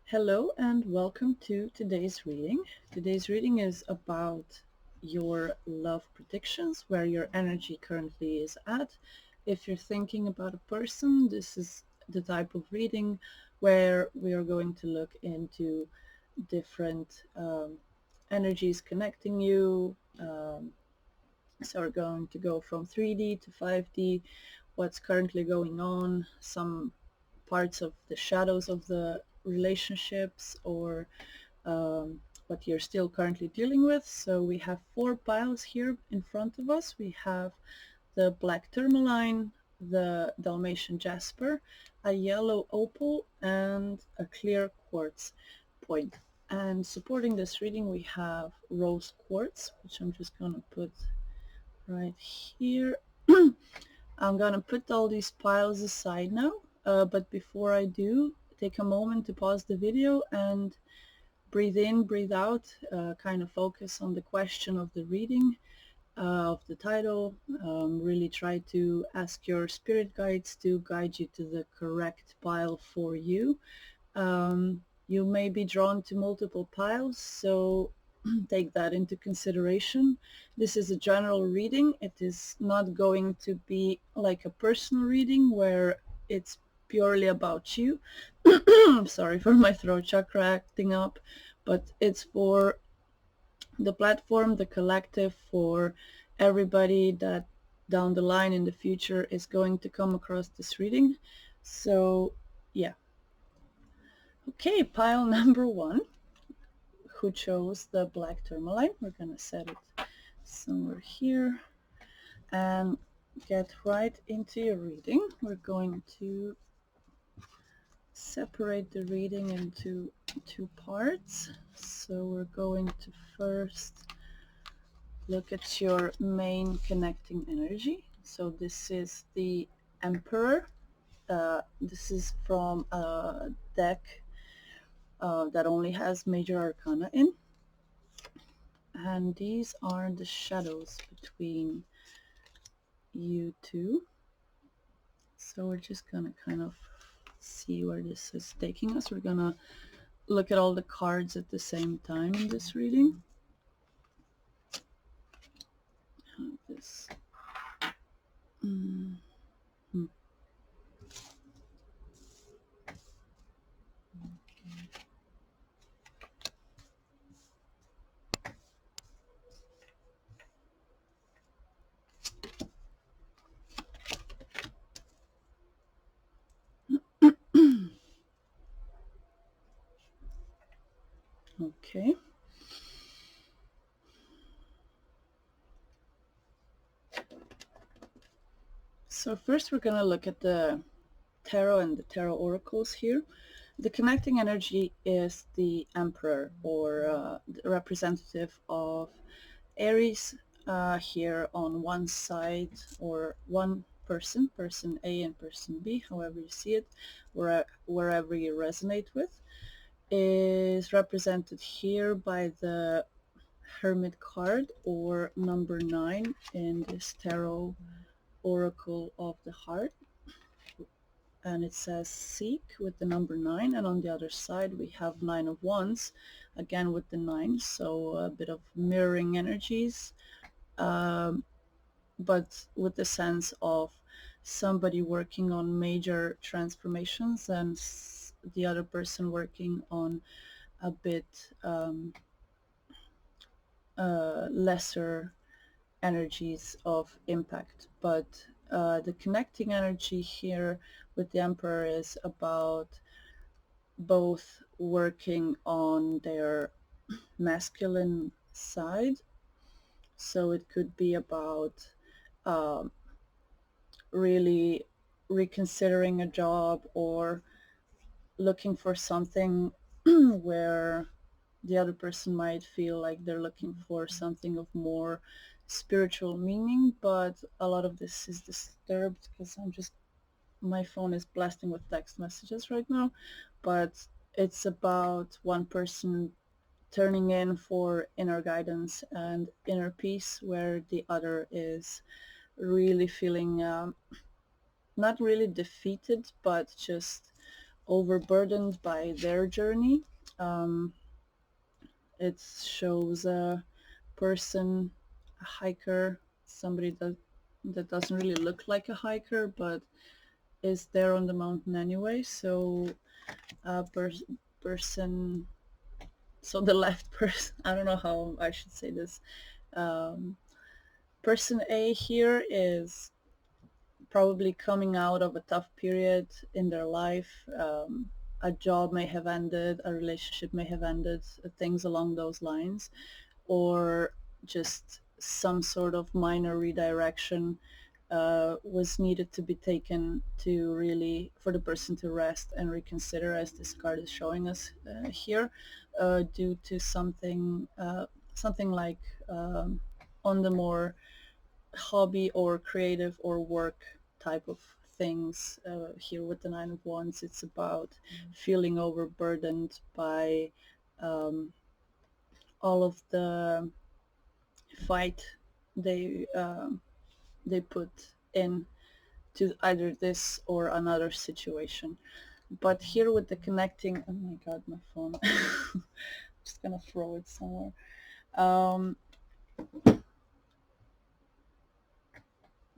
Hello and welcome to today's reading. Today's reading is about your love predictions, where your energy currently is at. If you're thinking about a person, this is the type of reading where we are going to look into different energies connecting you. So we're going to go from 3D to 5D, what's currently going on, some parts of the shadows of the relationships, or what you're still currently dealing with. So we have 4 piles here in front of us. We have the black Tourmaline, the Dalmatian Jasper, a yellow Opal, and a clear Quartz point. And supporting this reading we have rose quartz, which I'm just going to put right here. I'm gonna put all these piles aside now, but before I do, take a moment to pause the video and breathe in, breathe out, kind of focus on the question of the reading, of the title. Really try to ask your spirit guides to guide you to the correct pile for you. You may be drawn to multiple piles, so take that into consideration. This is a general reading. It is not going to be like a personal reading where it's purely about you. Sorry for my throat chakra acting up, but it's for the platform, the collective, for everybody that down the line in the future is going to come across this reading. So yeah. Okay, pile number 1. Who chose the black Tourmaline? We're going to set it somewhere here and get right into your reading. We're going to separate the reading into 2 parts. So we're going to first look at your main connecting energy. So this is the Emperor. This is from a deck that only has major arcana in. And these are the shadows between you two. So we're just gonna kind of see where this is taking us. We're gonna look at all the cards at the same time in this reading. This. Okay. So first we're going to look at the tarot and the tarot oracles here. The connecting energy is the Emperor, or the representative of Aries, here on one side, or one person, person A and person B, however you see it, wherever you resonate with, is represented here by the Hermit card, or number 9 in this tarot oracle of the heart. And it says seek with the number 9, and on the other side we have 9 of Wands, again with the 9, so a bit of mirroring energies, but with the sense of somebody working on major transformations and the other person working on a bit lesser energies of impact. But the connecting energy here with the Emperor is about both working on their masculine side. So it could be about really reconsidering a job, or looking for something where the other person might feel like they're looking for something of more spiritual meaning. But a lot of this is disturbed because my phone is blasting with text messages right now. But it's about one person turning in for inner guidance and inner peace, where the other is really feeling not really defeated, but just overburdened by their journey. It shows a person, a hiker, somebody that doesn't really look like a hiker, but is there on the mountain anyway. So a person, so the left person, I don't know how I should say this. Person A here is probably coming out of a tough period in their life. A job may have ended, a relationship may have ended, things along those lines, or just some sort of minor redirection was needed to be taken to really, for the person to rest and reconsider, as this card is showing us here, due to something like on the more hobby or creative or work type of things. Here with the Nine of Wands, it's about feeling overburdened by all of the fight they put in to either this or another situation. But here with the connecting, oh my god, my phone. I'm just gonna throw it somewhere.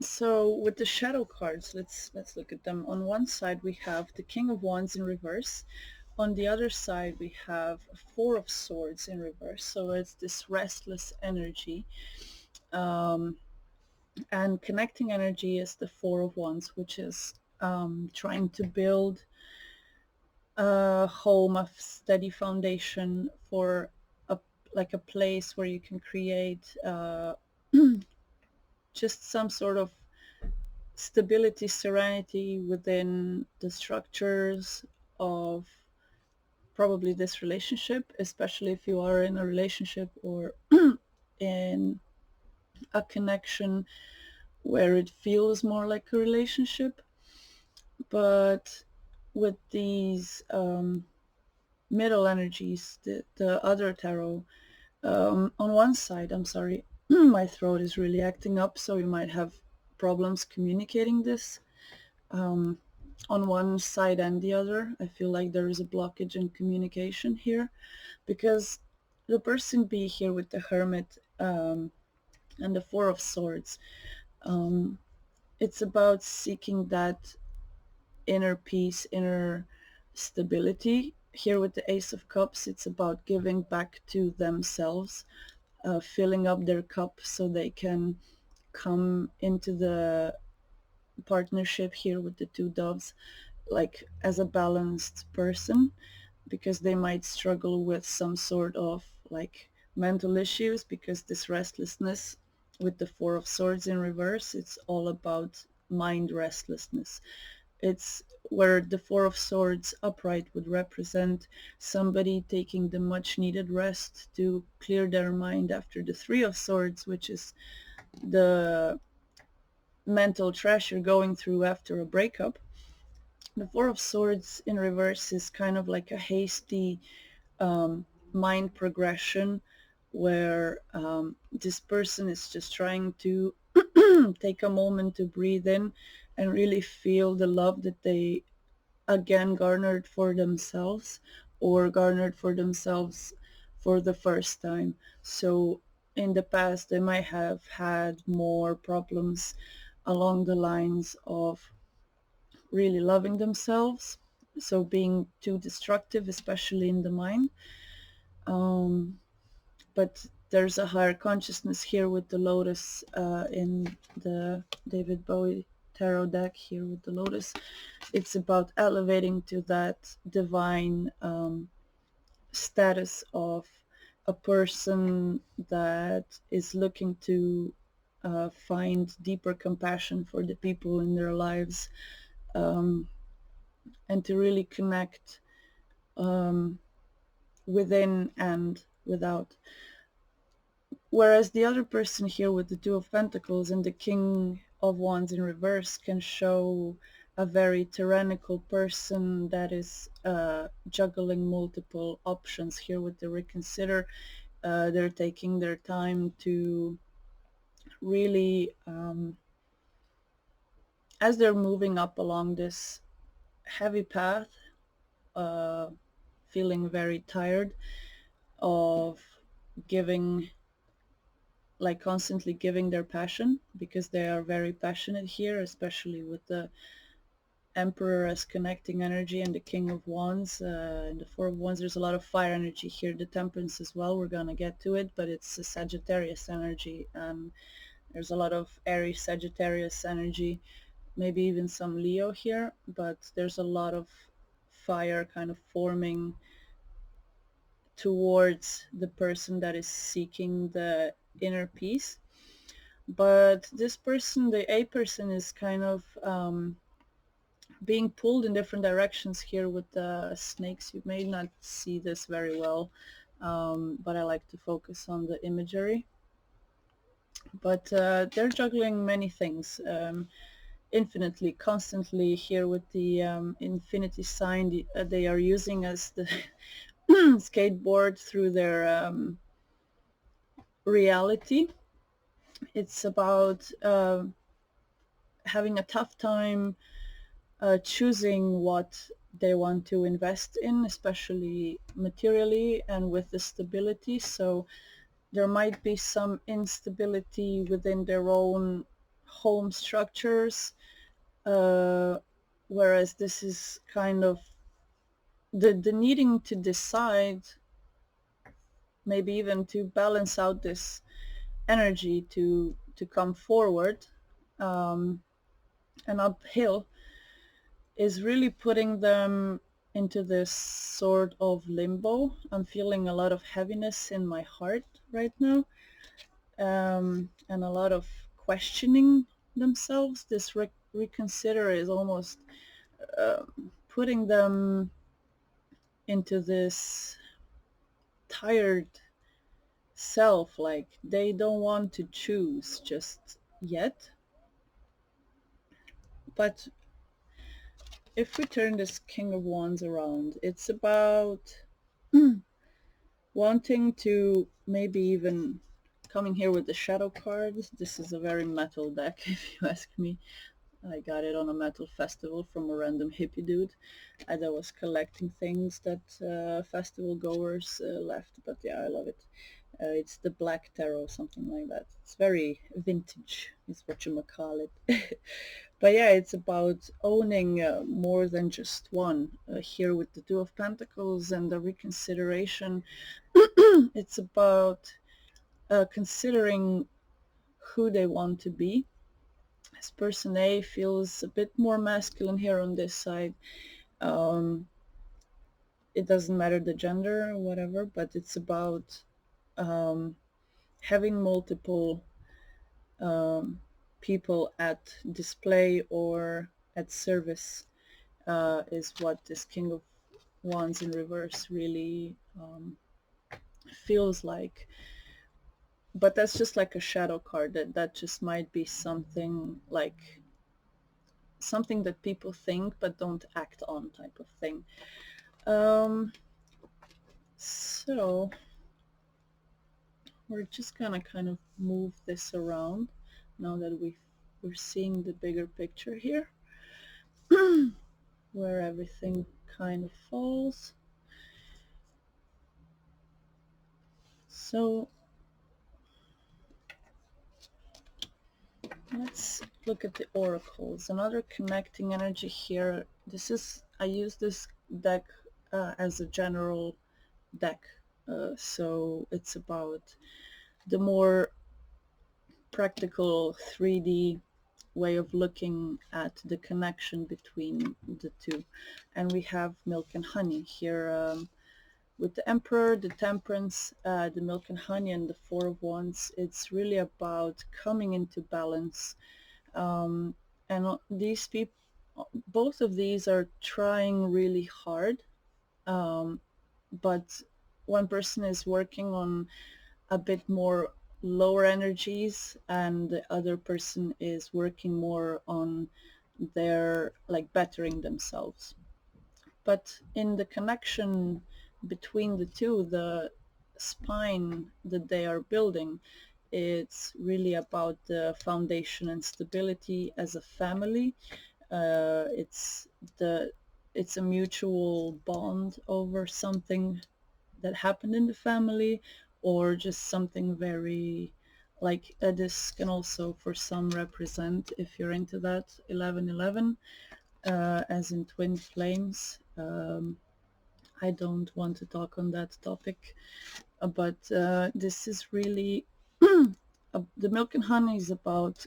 So with the shadow cards, let's look at them. On one side we have the King of Wands in reverse. On the other side we have Four of Swords in reverse. So it's this restless energy. And connecting energy is the Four of Wands, which is trying to build a home, a steady foundation for like a place where you can create just some sort of stability, serenity within the structures of probably this relationship, especially if you are in a relationship or in a connection where it feels more like a relationship. But with these middle energies, the other tarot, on one side, I'm sorry, my throat is really acting up, so you might have problems communicating this. On one side and the other, I feel like there is a blockage in communication here, because the person B here with the Hermit and the Four of Swords, it's about seeking that inner peace, inner stability. Here with the Ace of Cups, it's about giving back to themselves, filling up their cup so they can come into the partnership here with the two doves like as a balanced person, because they might struggle with some sort of like mental issues, because this restlessness with the Four of Swords in reverse, it's all about mind restlessness. It's where the Four of Swords upright would represent somebody taking the much needed rest to clear their mind after the Three of Swords, which is the mental trash you're going through after a breakup. The Four of Swords in reverse is kind of like a hasty mind progression where this person is just trying to take a moment to breathe in and really feel the love that they again garnered for themselves, or garnered for themselves for the first time. So in the past they might have had more problems along the lines of really loving themselves, so being too destructive, especially in the mind. But there's a higher consciousness here with the lotus in the David Bowie tarot deck here with the lotus. It's about elevating to that divine status of a person that is looking to find deeper compassion for the people in their lives, and to really connect within and without. Whereas the other person here with the Two of Pentacles and the King of Wands in reverse can show a very tyrannical person that is juggling multiple options. Here with the Reconsider, they're taking their time to really, as they're moving up along this heavy path, feeling very tired of giving, like constantly giving their passion, because they are very passionate here, especially with the Emperor as connecting energy and the King of Wands and the Four of Wands. There's a lot of fire energy here, the Temperance as well. We're gonna get to it, but it's a Sagittarius energy. There's a lot of Aries, Sagittarius energy, maybe even some Leo here, but there's a lot of fire kind of forming towards the person that is seeking the inner peace. But this person, the A person, is kind of being pulled in different directions here with the snakes. You may not see this very well, but I like to focus on the imagery. But they're juggling many things, infinitely, constantly here with the infinity sign. They are using as the skateboard through their reality. It's about having a tough time choosing what they want to invest in, especially materially and with the stability. So there might be some instability within their own home structures, whereas this is kind of the needing to decide, maybe even to balance out this energy to come forward and uphill, is really putting them into this sort of limbo. I'm feeling a lot of heaviness in my heart right now, and a lot of questioning themselves. This reconsider is almost putting them into this tired self, like they don't want to choose just yet. But if we turn this King of Wands around, it's about wanting to maybe even coming here with the shadow cards. This is a very metal deck, if you ask me. I got it on a metal festival from a random hippie dude as I was collecting things that festival goers left. But yeah, I love it. It's the Black Tarot, something like that. It's very vintage, is what you might call it. But yeah, it's about owning more than just one. Here with the Two of Pentacles and the reconsideration, it's about considering who they want to be. As person A feels a bit more masculine here on this side. It doesn't matter the gender or whatever, but it's about having multiple people at display or at service is what this King of Wands in reverse really feels like. But that's just like a shadow card. That just might be something like something that people think but don't act on, type of thing. So we're just gonna kind of move this around now that we're seeing the bigger picture here, where everything kind of falls. So let's look at the oracles. Another connecting energy here. This is, I use this deck as a general deck. So it's about the more practical 3D way of looking at the connection between the two. And we have milk and honey here, with the Emperor, the Temperance, the milk and honey, and the Four of Wands. It's really about coming into balance. And these people, both of these are trying really hard, but one person is working on a bit more lower energies and the other person is working more on their, like, bettering themselves. But in the connection between the two, the spine that they are building, it's really about the foundation and stability as a family. It's it's a mutual bond over something that happened in the family, or just something very like this can also for some represent, if you're into that, 1111, as in twin flames. I don't want to talk on that topic, but this is really the milk and honey is about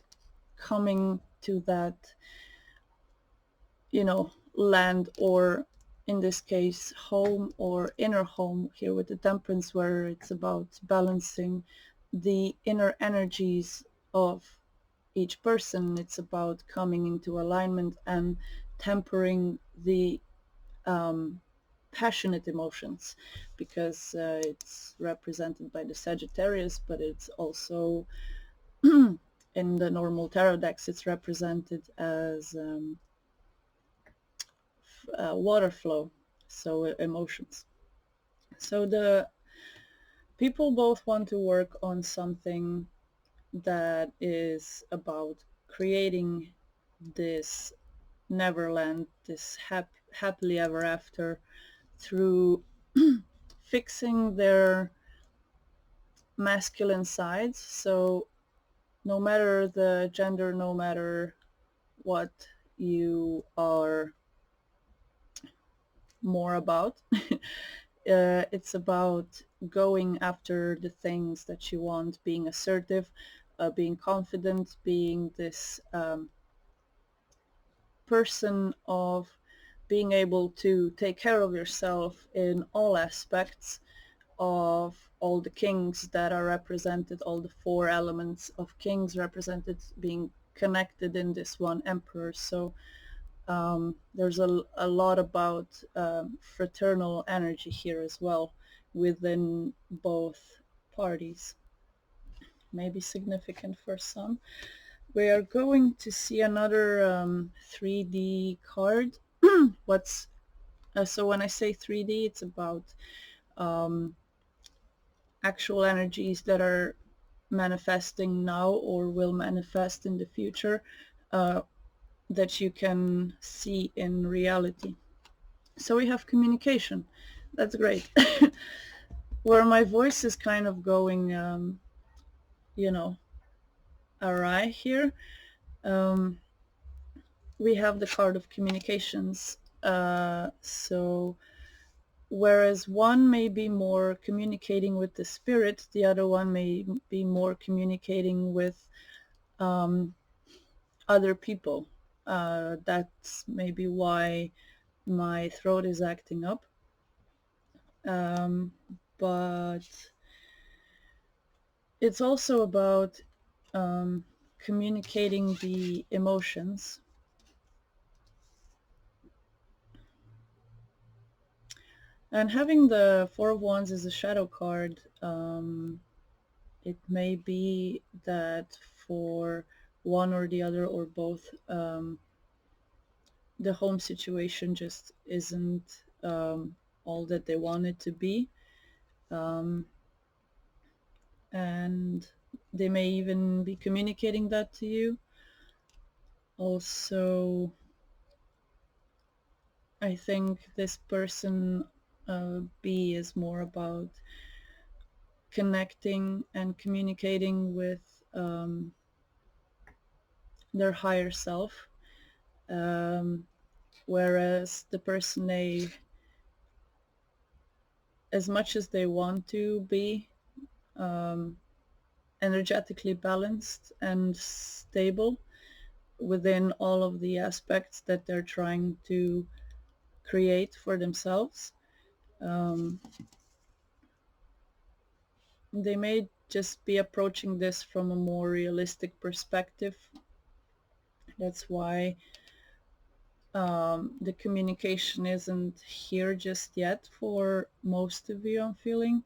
coming to that, land, or in this case home, or inner home here with the temperance, where it's about balancing the inner energies of each person. It's about coming into alignment and tempering the passionate emotions, because it's represented by the Sagittarius, but it's also in the normal tarot decks it's represented as water flow, so emotions. So the people both want to work on something that is about creating this neverland, this happily ever after, through fixing their masculine sides. So no matter the gender, no matter what you are more about, it's about going after the things that you want, being assertive, being confident, being this person of being able to take care of yourself in all aspects of all the kings that are represented, all the four elements of kings represented, being connected in this one emperor. So there's a lot about fraternal energy here as well within both parties, maybe significant for some. We are going to see another 3D card. What's so when I say 3D, it's about actual energies that are manifesting now or will manifest in the future, that you can see in reality. So we have communication. That's great. Where my voice is kind of going, awry here, we have the card of communications. So whereas one may be more communicating with the spirit, the other one may be more communicating with other people. That's maybe why my throat is acting up. But it's also about communicating the emotions. And having the Four of Wands as a shadow card, it may be that for one or the other or both, the home situation just isn't all that they want it to be. And they may even be communicating that to you. Also, I think this person B is more about connecting and communicating with their higher self, whereas the person A, as much as they want to be energetically balanced and stable within all of the aspects that they're trying to create for themselves, they may just be approaching this from a more realistic perspective. That's why the communication isn't here just yet for most of you, I'm feeling,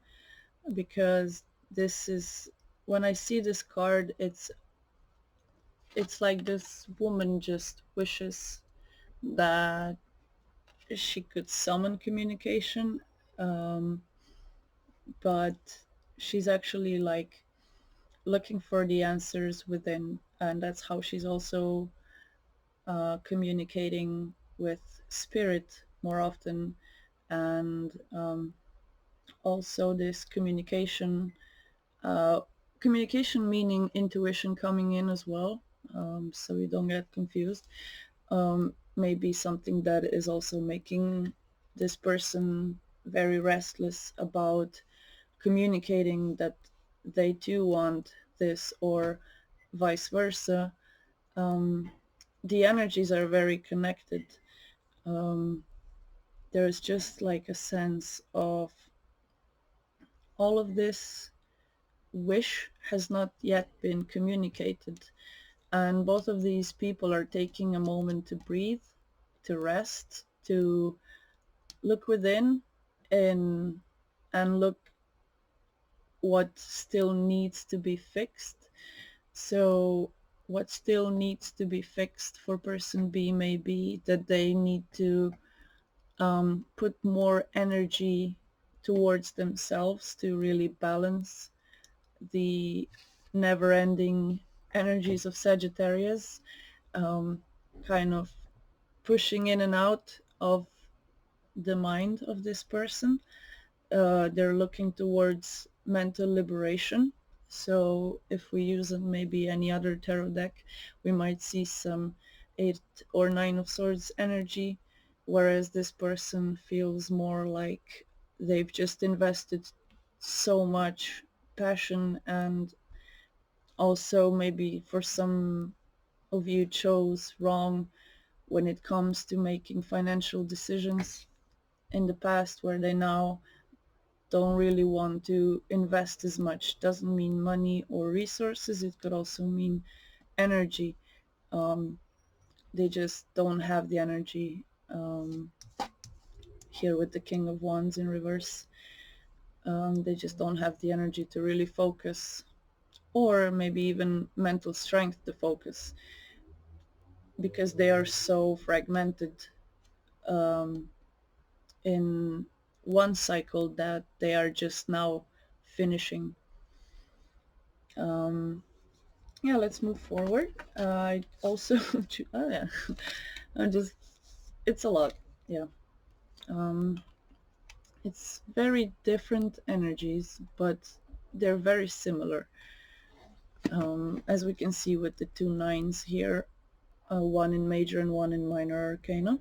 because this is, when I see this card, it's like this woman just wishes that she could summon communication, but she's actually like looking for the answers within, and that's how she's also communicating with spirit more often, and also this communication meaning intuition coming in as well, so you don't get confused. Maybe something that is also making this person very restless about communicating that they too want this, or vice versa. The energies are very connected. There's just like a sense of all of this wish has not yet been communicated, and both of these people are taking a moment to breathe, to rest, to look within, and look what still needs to be fixed. So what still needs to be fixed for person B may be that they need to put more energy towards themselves to really balance the never-ending energies of Sagittarius, kind of pushing in and out of the mind of this person. They're looking towards mental liberation. So if we use maybe any other tarot deck, we might see some 8 or 9 of Swords energy, whereas this person feels more like they've just invested so much passion, and also maybe for some of you chose wrong when it comes to making financial decisions in the past, where they now don't really want to invest as much. Doesn't mean money or resources, it could also mean energy. They just don't have the energy, here with the King of Wands in reverse. They just don't have the energy to really focus, or maybe even mental strength to focus, because they are so fragmented in one cycle that they are just now finishing. Yeah, let's move forward. I also, oh yeah, I just, it's a lot. Yeah. It's very different energies, but they're very similar. As we can see with the 2 9s here, one in major and one in minor arcana.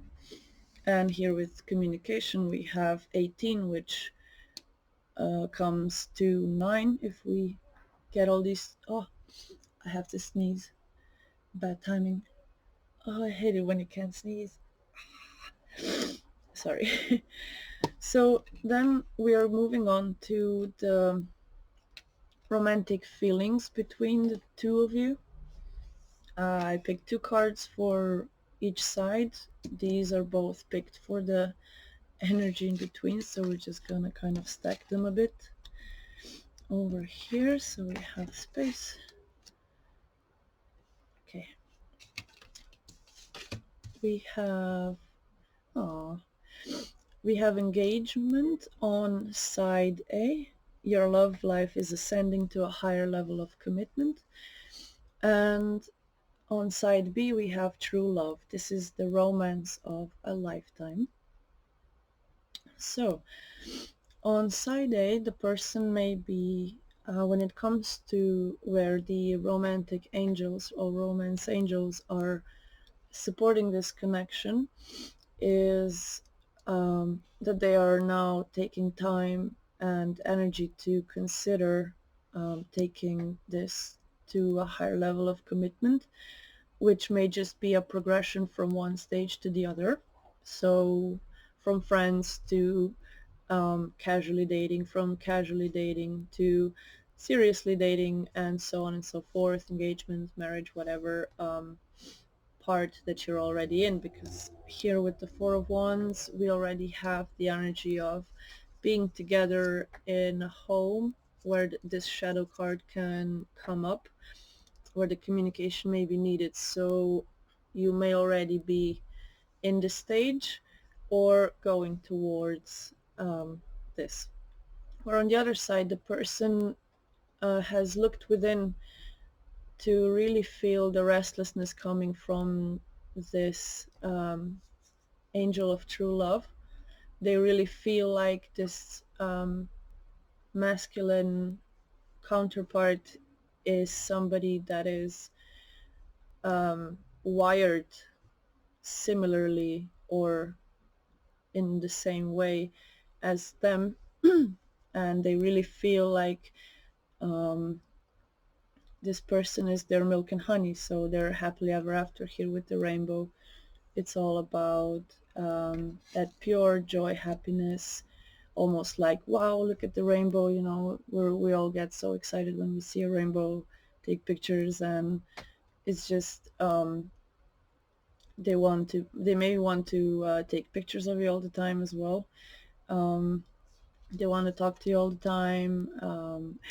And here with communication we have 18, which comes to 9 if we get all these. Oh, I have to sneeze. Bad timing. Oh, I hate it when you can't sneeze. Sorry. So then we are moving on to the romantic feelings between the two of you. I picked 2 cards for each side. These are both picked for the energy in between, so we're just gonna kind of stack them a bit over here so we have space. Okay. We have, oh, we have engagement on side A. Your love life is ascending to a higher level of commitment. And on side B we have true love. This is the romance of a lifetime. So on side A, the person may be, when it comes to where the romantic angels or romance angels are supporting this connection, is that they are now taking time and energy to consider taking this to a higher level of commitment, which may just be a progression from one stage to the other. So from friends to casually dating, from casually dating to seriously dating, and so on and so forth, engagement, marriage, whatever part that you're already in. Because here with the 4 of Wands, we already have the energy of being together in a home where this shadow card can come up, where the communication may be needed. So you may already be in the stage or going towards this. Where on the other side, the person has looked within to really feel the restlessness coming from this angel of true love. they really feel like this masculine counterpart is somebody that is wired similarly or in the same way as them, and they really feel like this person is their milk and honey, so they're happily ever after here with the rainbow. It's all about that pure joy, happiness, almost like, wow, look at the rainbow, you know, we all get so excited when we see a rainbow, take pictures, and it's just they may want to take pictures of you all the time as well. They want to talk to you all the time,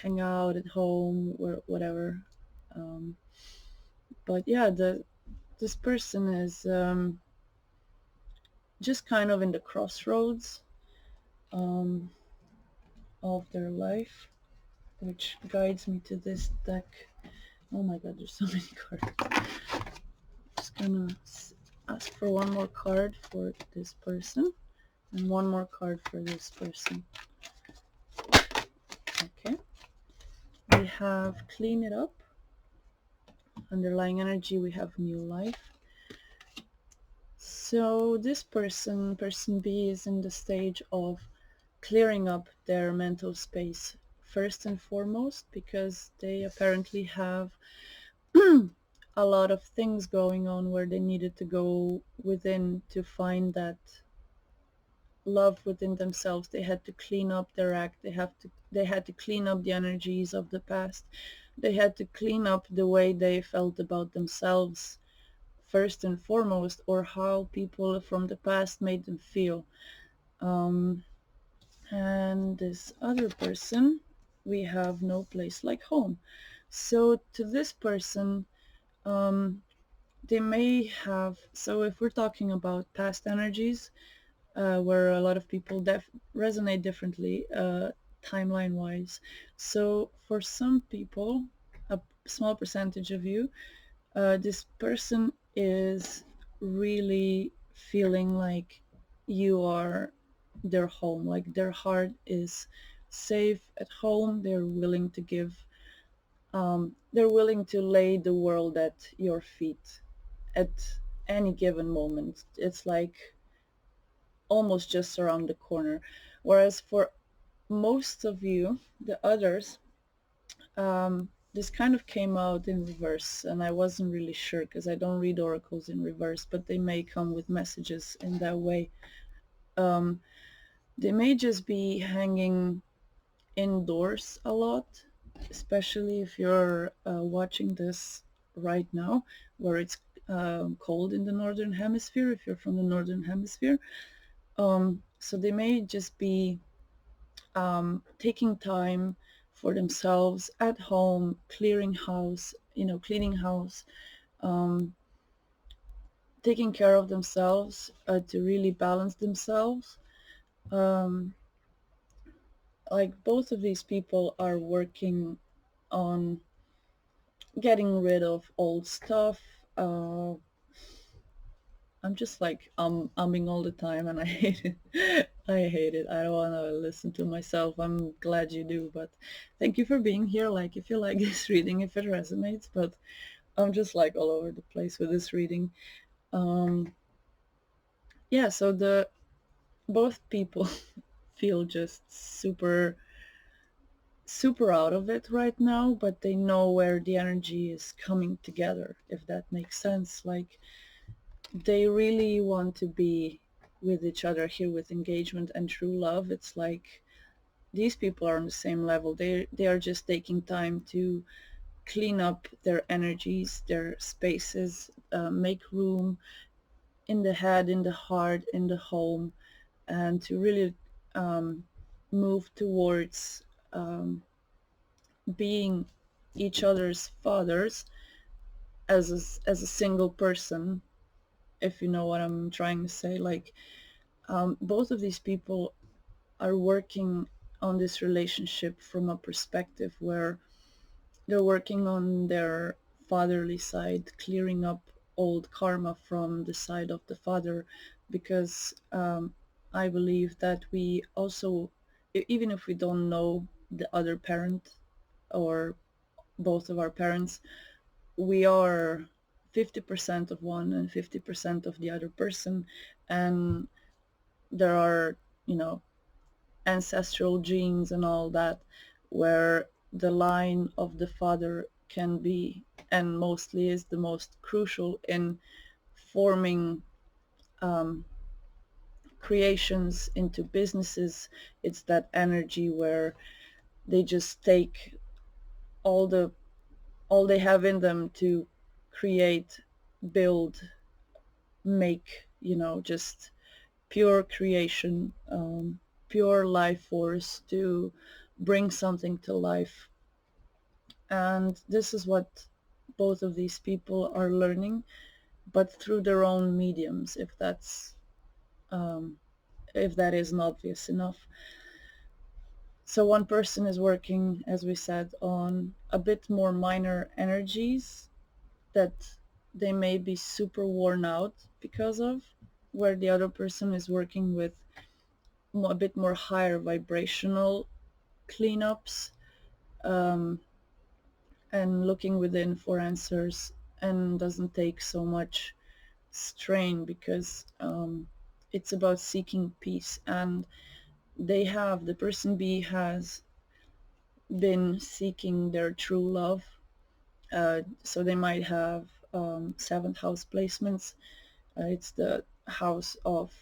hang out at home or whatever. But yeah, this person is just kind of in the crossroads um, of their life, which guides me to this deck. Oh my god, there's so many cards. Just gonna ask for one more card for this person and one more card for this person. Okay. We have clean it up. Underlying energy, we have new life. So this person B, is in the stage of clearing up their mental space first and foremost, because they apparently have a lot of things going on where they needed to go within to find that love within themselves. They had to clean up their act. They had to clean up the energies of the past. They had to clean up the way they felt about themselves first and foremost, or how people from the past made them feel. And this other person, we have no place like home. So to this person, they may have, so if we're talking about past energies, where a lot of people resonate differently timeline wise. So for some people, a small percentage of you, this person is really feeling like you are their home, like their heart is safe at home. They're willing to they're willing to lay the world at your feet at any given moment. It's like almost just around the corner. Whereas for most of you, the others, this kind of came out in reverse, and I wasn't really sure because I don't read oracles in reverse, but they may come with messages in that way. They may just be hanging indoors a lot, especially if you're watching this right now, where it's cold in the northern hemisphere, if you're from the northern hemisphere. So they may just be taking time for themselves at home, clearing house, cleaning house, taking care of themselves to really balance themselves. Like both of these people are working on getting rid of old stuff. I'm just like umming all the time, and I hate it. I hate it. I don't want to listen to myself. I'm glad you do, but thank you for being here. Like, if you like this reading, if it resonates, but I'm just like all over the place with this reading. Yeah, so both people feel just super out of it right now, but they know where the energy is coming together, if that makes sense. Like, they really want to be with each other here with engagement and true love. It's like these people are on the same level. They are just taking time to clean up their energies, their spaces, make room in the head, in the heart, in the home, and to really move towards being each other's fathers as a single person, if you know what I'm trying to say. Like, both of these people are working on this relationship from a perspective where they're working on their fatherly side, clearing up old karma from the side of the father, because I believe that we also, even if we don't know the other parent or both of our parents, we are 50% of one and 50% of the other person. And there are, you know, ancestral genes and all that, where the line of the father can be, and mostly is, the most crucial in forming creations into businesses. It's that energy where they just take all they have in them to create, build, make, you know, just pure creation, pure life force to bring something to life. And this is what both of these people are learning, but through their own mediums, if that isn't obvious enough. So one person is working, as we said, on a bit more minor energies that they may be super worn out because of, where the other person is working with a bit more higher vibrational cleanups, and looking within for answers, and doesn't take so much strain because it's about seeking peace. And the person B has been seeking their true love. So they might have seventh house placements. It's the house of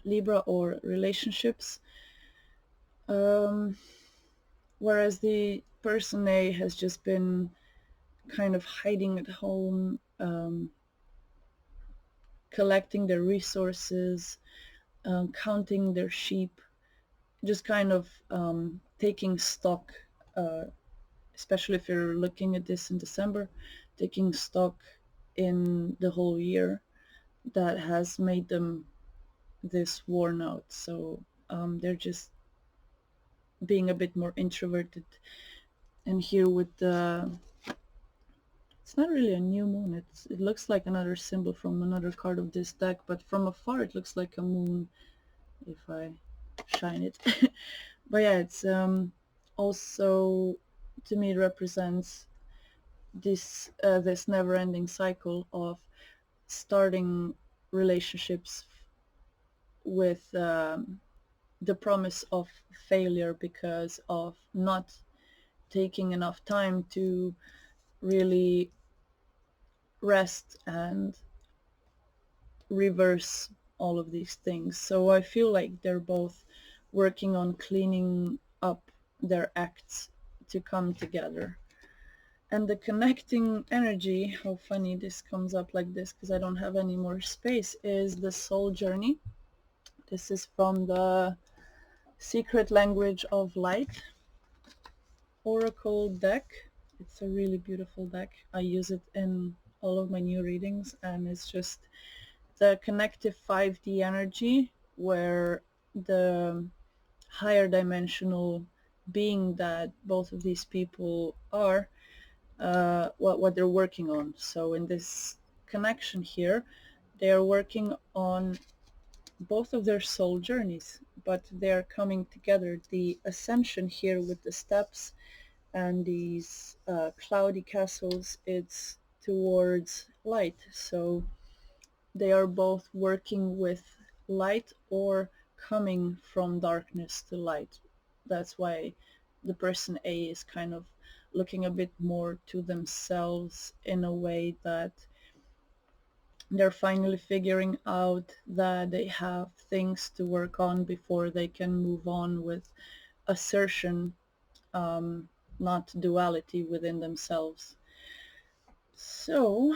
Libra or relationships. Whereas the person A has just been kind of hiding at home, collecting their resources, counting their sheep, just kind of taking stock, especially if you're looking at this in December, taking stock in the whole year that has made them this worn out. So they're just being a bit more introverted. And here with the, it's not really a new moon. It looks like another symbol from another card of this deck, but from afar it looks like a moon if I shine it. But yeah, it's also, to me, represents this never-ending cycle of starting relationships with the promise of failure because of not taking enough time to really rest and reverse all of these things. So I feel like they're both working on cleaning up their acts to come together. And the connecting energy, how funny this comes up like this because I don't have any more space, is the soul journey. This is from the Secret Language of Light Oracle deck. It's a really beautiful deck. I use it in all of my new readings, and it's just the connective 5D energy where the higher dimensional being that both of these people are, what they're working on. So in this connection here, they are working on both of their soul journeys, but they are coming together. The ascension here with the steps and these cloudy castles, it's towards light. So they are both working with light or coming from darkness to light. That's why the person A is kind of looking a bit more to themselves in a way that they're finally figuring out that they have things to work on before they can move on with assertion, not duality within themselves. So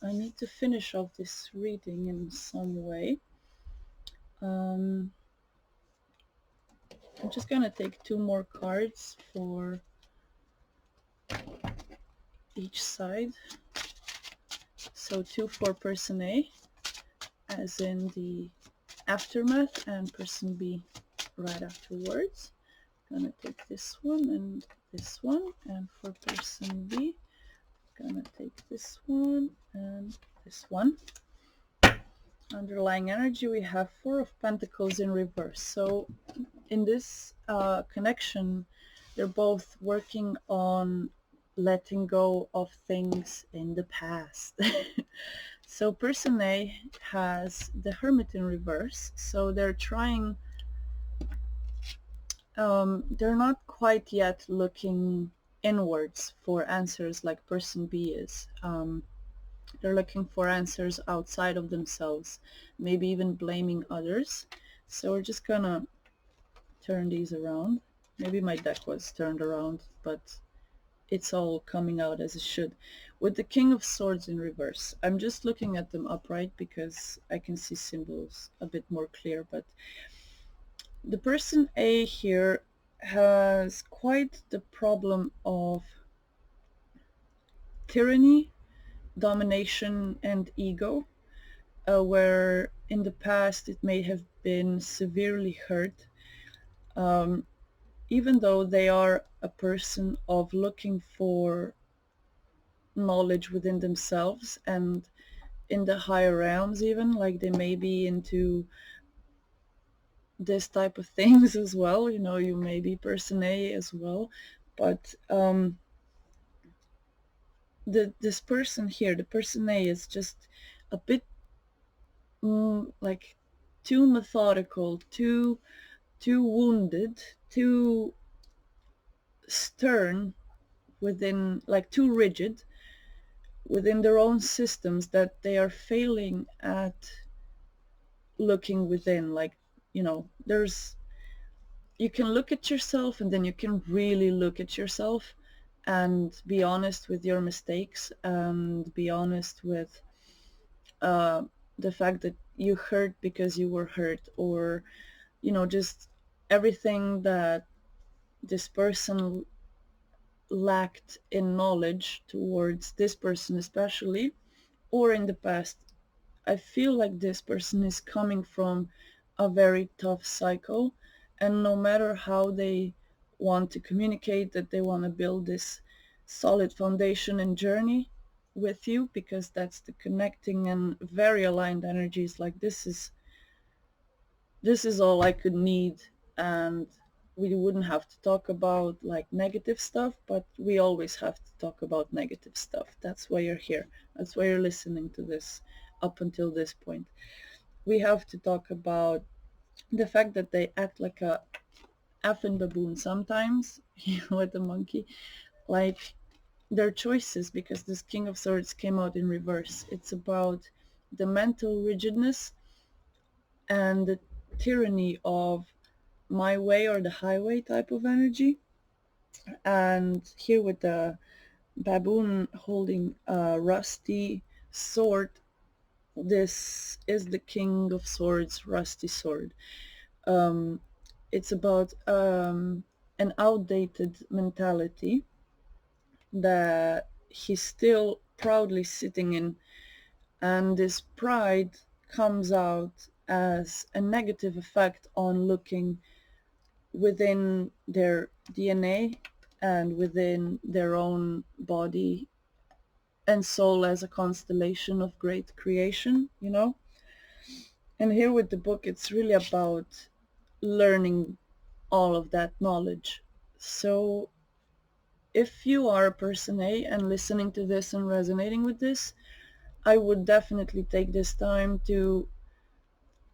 I need to finish off this reading in some way. I'm just gonna take two more cards for each side. So two for person A, as in the aftermath, and person B right afterwards. Gonna take this one and this one, and for person B, gonna take this one and this one. underlying energy, we have Four of Pentacles in reverse. So in this connection, they're both working on letting go of things in the past. So person A has the Hermit in reverse, so they're trying, they're not quite yet looking inwards for answers like person B is. They're looking for answers outside of themselves, maybe even blaming others. So we're just gonna turn these around. Maybe my deck was turned around, but it's all coming out as it should. With the King of Swords in reverse, I'm just looking at them upright because I can see symbols a bit more clear, but the person A here has quite the problem of tyranny, domination, and ego, where in the past it may have been severely hurt, even though they are a person of looking for knowledge within themselves and in the higher realms, even like they may be into this type of things as well. You know, you may be person A as well, but this person here, the person A, is just a bit like too methodical, too wounded, too stern within, like too rigid within their own systems, that they are failing at looking within. Like, you know, there's, you can look at yourself and then you can really look at yourself and be honest with your mistakes and be honest with uh, the fact that you hurt because you were hurt, or you know, just everything that this person lacked in knowledge towards this person especially, or in the past. I feel like this person is coming from a very tough cycle, and no matter how they want to communicate that they want to build this solid foundation and journey with you, because that's the connecting and very aligned energies, like this is all I could need, and we wouldn't have to talk about like negative stuff, but we always have to talk about negative stuff. That's why you're here. That's why you're listening to this up until this point. We have to talk about the fact that they act like a effing baboon sometimes, you know, with the monkey, like their choices, because this King of Swords came out in reverse. It's about the mental rigidness and the tyranny of my way or the highway type of energy. And here with the baboon holding a rusty sword, this is the King of Swords rusty sword. It's about an outdated mentality that he's still proudly sitting in, and this pride comes out as a negative effect on looking within their DNA and within their own body and soul as a constellation of great creation, you know? And here with the book, it's really about learning all of that knowledge. So if you are a person A and listening to this and resonating with this, I would definitely take this time to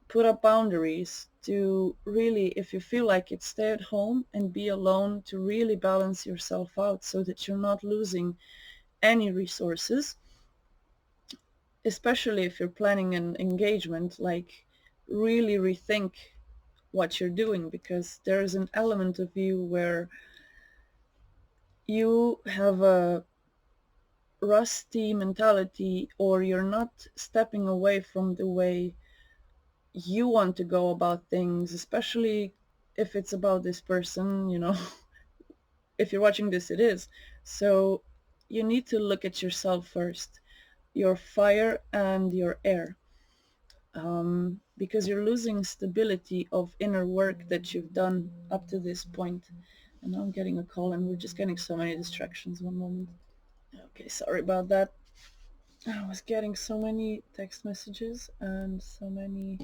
put up boundaries, to really, if you feel like it, stay at home and be alone, to really balance yourself out so that you're not losing any resources, especially if you're planning an engagement. Like, really rethink what you're doing, because there's an element of you where you have a rusty mentality, or you're not stepping away from the way you want to go about things, especially if it's about this person, you know. If you're watching this, it is. So you need to look at yourself first, your fire and your air, because you're losing stability of inner work that you've done up to this point. And now I'm getting a call and we're just getting so many distractions. One moment. Okay, sorry about that. I was getting so many text messages and so many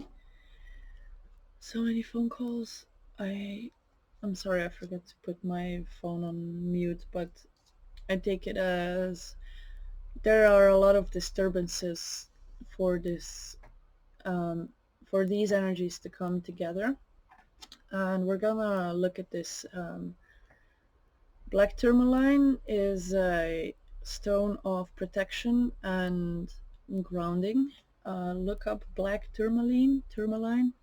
phone calls. I'm sorry, I forgot to put my phone on mute, but I take it as there are a lot of disturbances for this um, for these energies to come together, and we're gonna look at this. Black tourmaline is a stone of protection and grounding. Look up black tourmaline.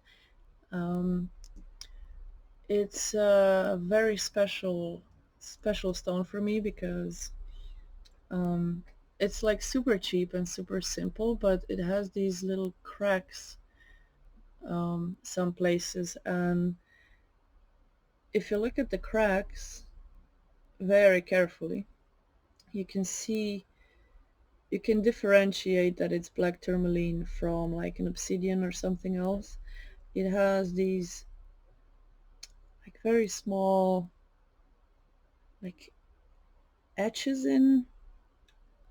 Um, it's a very special stone for me because um, it's like super cheap and super simple, but it has these little cracks some places, and if you look at the cracks very carefully, you can see, you can differentiate that it's black tourmaline from like an obsidian or something else. It has these like very small like etches in,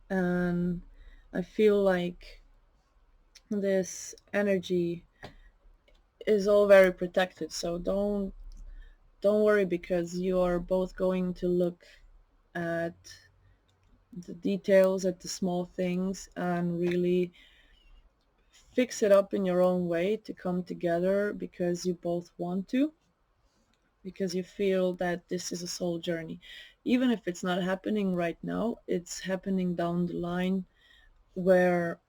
and I feel like this energy is all very protected. So don't worry, because you are both going to look at the details, at the small things, and really fix it up in your own way to come together because you both want to, because you feel that this is a soul journey. Even if it's not happening right now, it's happening down the line where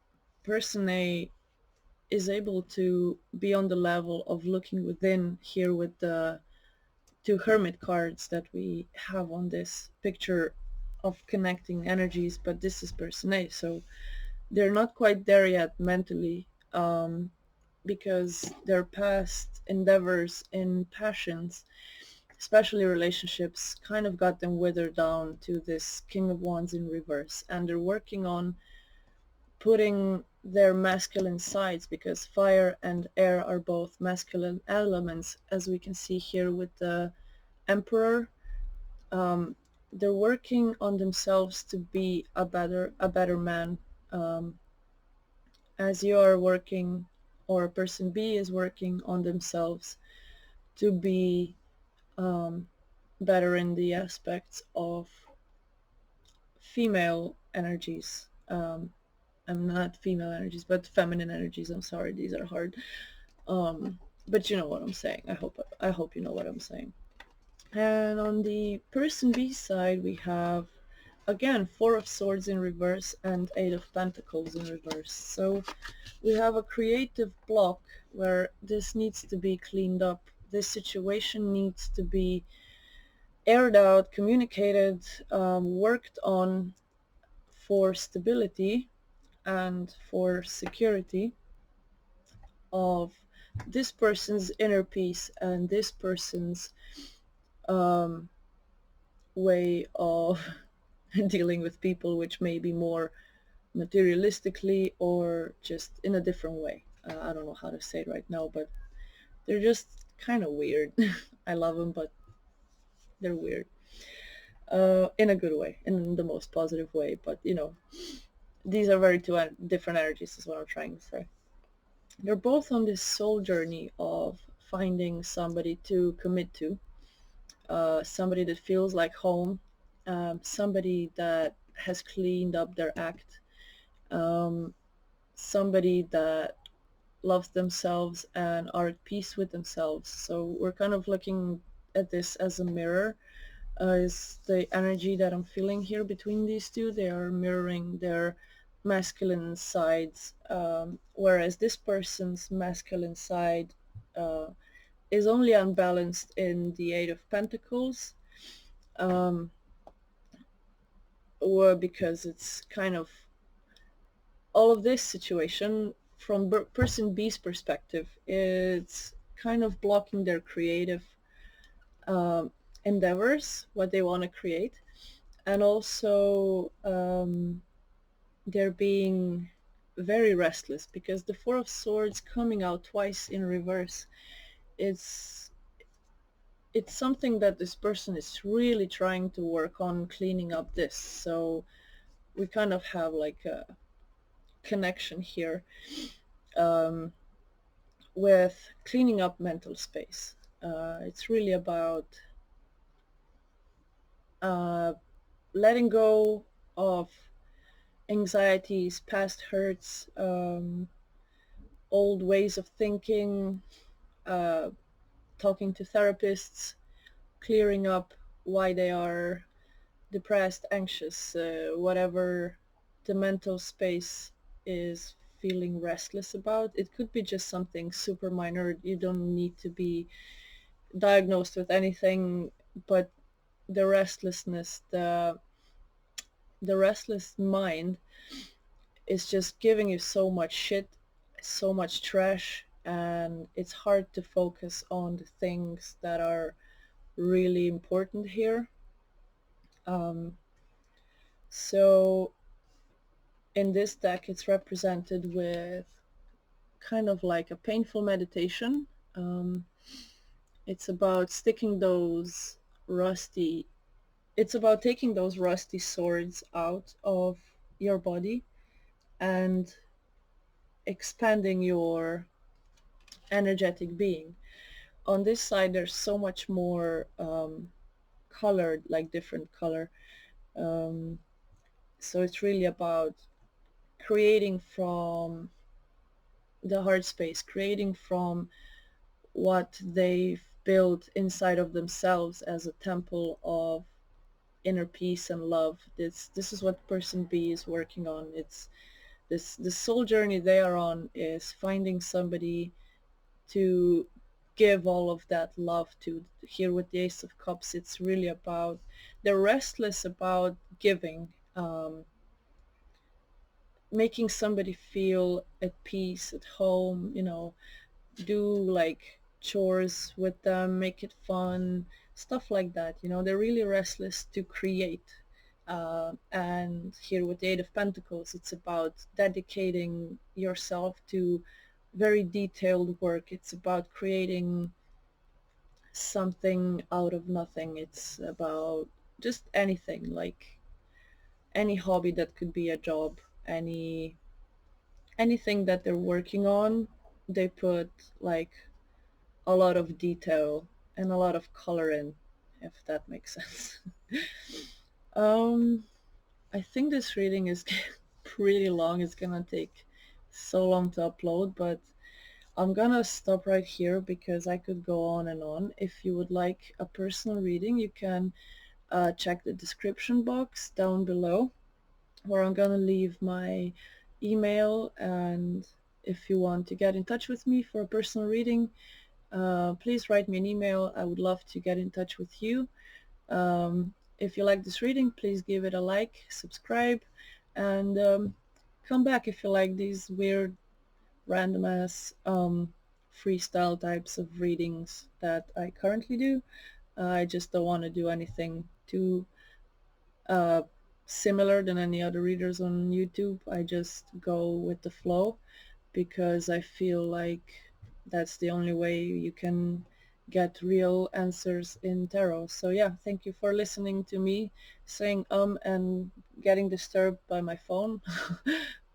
person A is able to be on the level of looking within here with the two hermit cards that we have on this picture of connecting energies, but this is person A. So they're not quite there yet mentally, because their past endeavors and passions, especially relationships, kind of got them withered down to this King of Wands in reverse, and they're working on putting their masculine sides, because fire and air are both masculine elements, as we can see here with the Emperor. um, they're working on themselves to be a better man, um, as you are working, or person B is working on themselves to be better in the aspects of female energies. I'm not female energies, but feminine energies. I'm sorry, these are hard. But you know what I'm saying. I hope you know what I'm saying. And on the person B side, we have again Four of Swords in reverse and Eight of Pentacles in reverse. So we have a creative block where this needs to be cleaned up. This situation needs to be aired out, communicated, worked on for stability and for security of this person's inner peace and this person's um, way of dealing with people, which may be more materialistically or just in a different way. I don't know how to say it right now, but they're just kind of weird. I love them, but they're weird. In a good way, in the most positive way. But you know, these are very two different energies, is what I'm trying to say. They're both on this soul journey of finding somebody to commit to, somebody that feels like home, somebody that has cleaned up their act, um, somebody that loves themselves and are at peace with themselves. So we're kind of looking at this as a mirror. Is the energy that I'm feeling here between these two. They are mirroring their masculine sides, whereas this person's masculine side uh, is only unbalanced in the Eight of Pentacles, um, or because it's kind of all of this situation from person B's perspective, it's kind of blocking their creative um, endeavors, what they want to create, and also they're being very restless because the Four of Swords coming out twice in reverse, it's it's something that this person is really trying to work on cleaning up this. So we kind of have like connection here with cleaning up mental space. It's really about letting go of anxieties, past hurts, old ways of thinking, talking to therapists, clearing up why they are depressed, anxious, whatever the mental space is feeling restless about. It could be just something super minor. You don't need to be diagnosed with anything, but the restlessness, the restless mind is just giving you so much shit, so much trash, and it's hard to focus on the things that are really important here. So in this deck it's represented with kind of like a painful meditation. It's about sticking those rusty, it's about taking those rusty swords out of your body and expanding your energetic being. On this side there's so much more colored, like different color. So it's really about creating from the heart space, creating from what they've built inside of themselves as a temple of inner peace and love. This is what person B is working on. It's this the soul journey they are on is finding somebody to give all of that love to. Here with the Ace of Cups, it's really about, they're restless about giving, making somebody feel at peace, at home, do like chores with them, make it fun, stuff like that. They're really restless to create. And here with the Eight of Pentacles, it's about dedicating yourself to very detailed work. It's about creating something out of nothing. It's about just anything, like any hobby that could be a job, anything that they're working on, they put like a lot of detail and a lot of color in, if that makes sense. um I think this reading is pretty long. It's gonna take so long to upload, but I'm gonna stop right here because I could go on and on. If you would like a personal reading, you can check the description box down below, where I'm gonna leave my email. And if you want to get in touch with me for a personal reading, please write me an email. I would love to get in touch with you. If you like this reading, please give it a like, subscribe, and come back if you like these weird, random ass freestyle types of readings that I currently do. I just don't want to do anything too uh, similar than any other readers on YouTube. I just go with the flow because I feel like that's the only way you can get real answers in tarot. So yeah, thank you for listening to me saying and getting disturbed by my phone.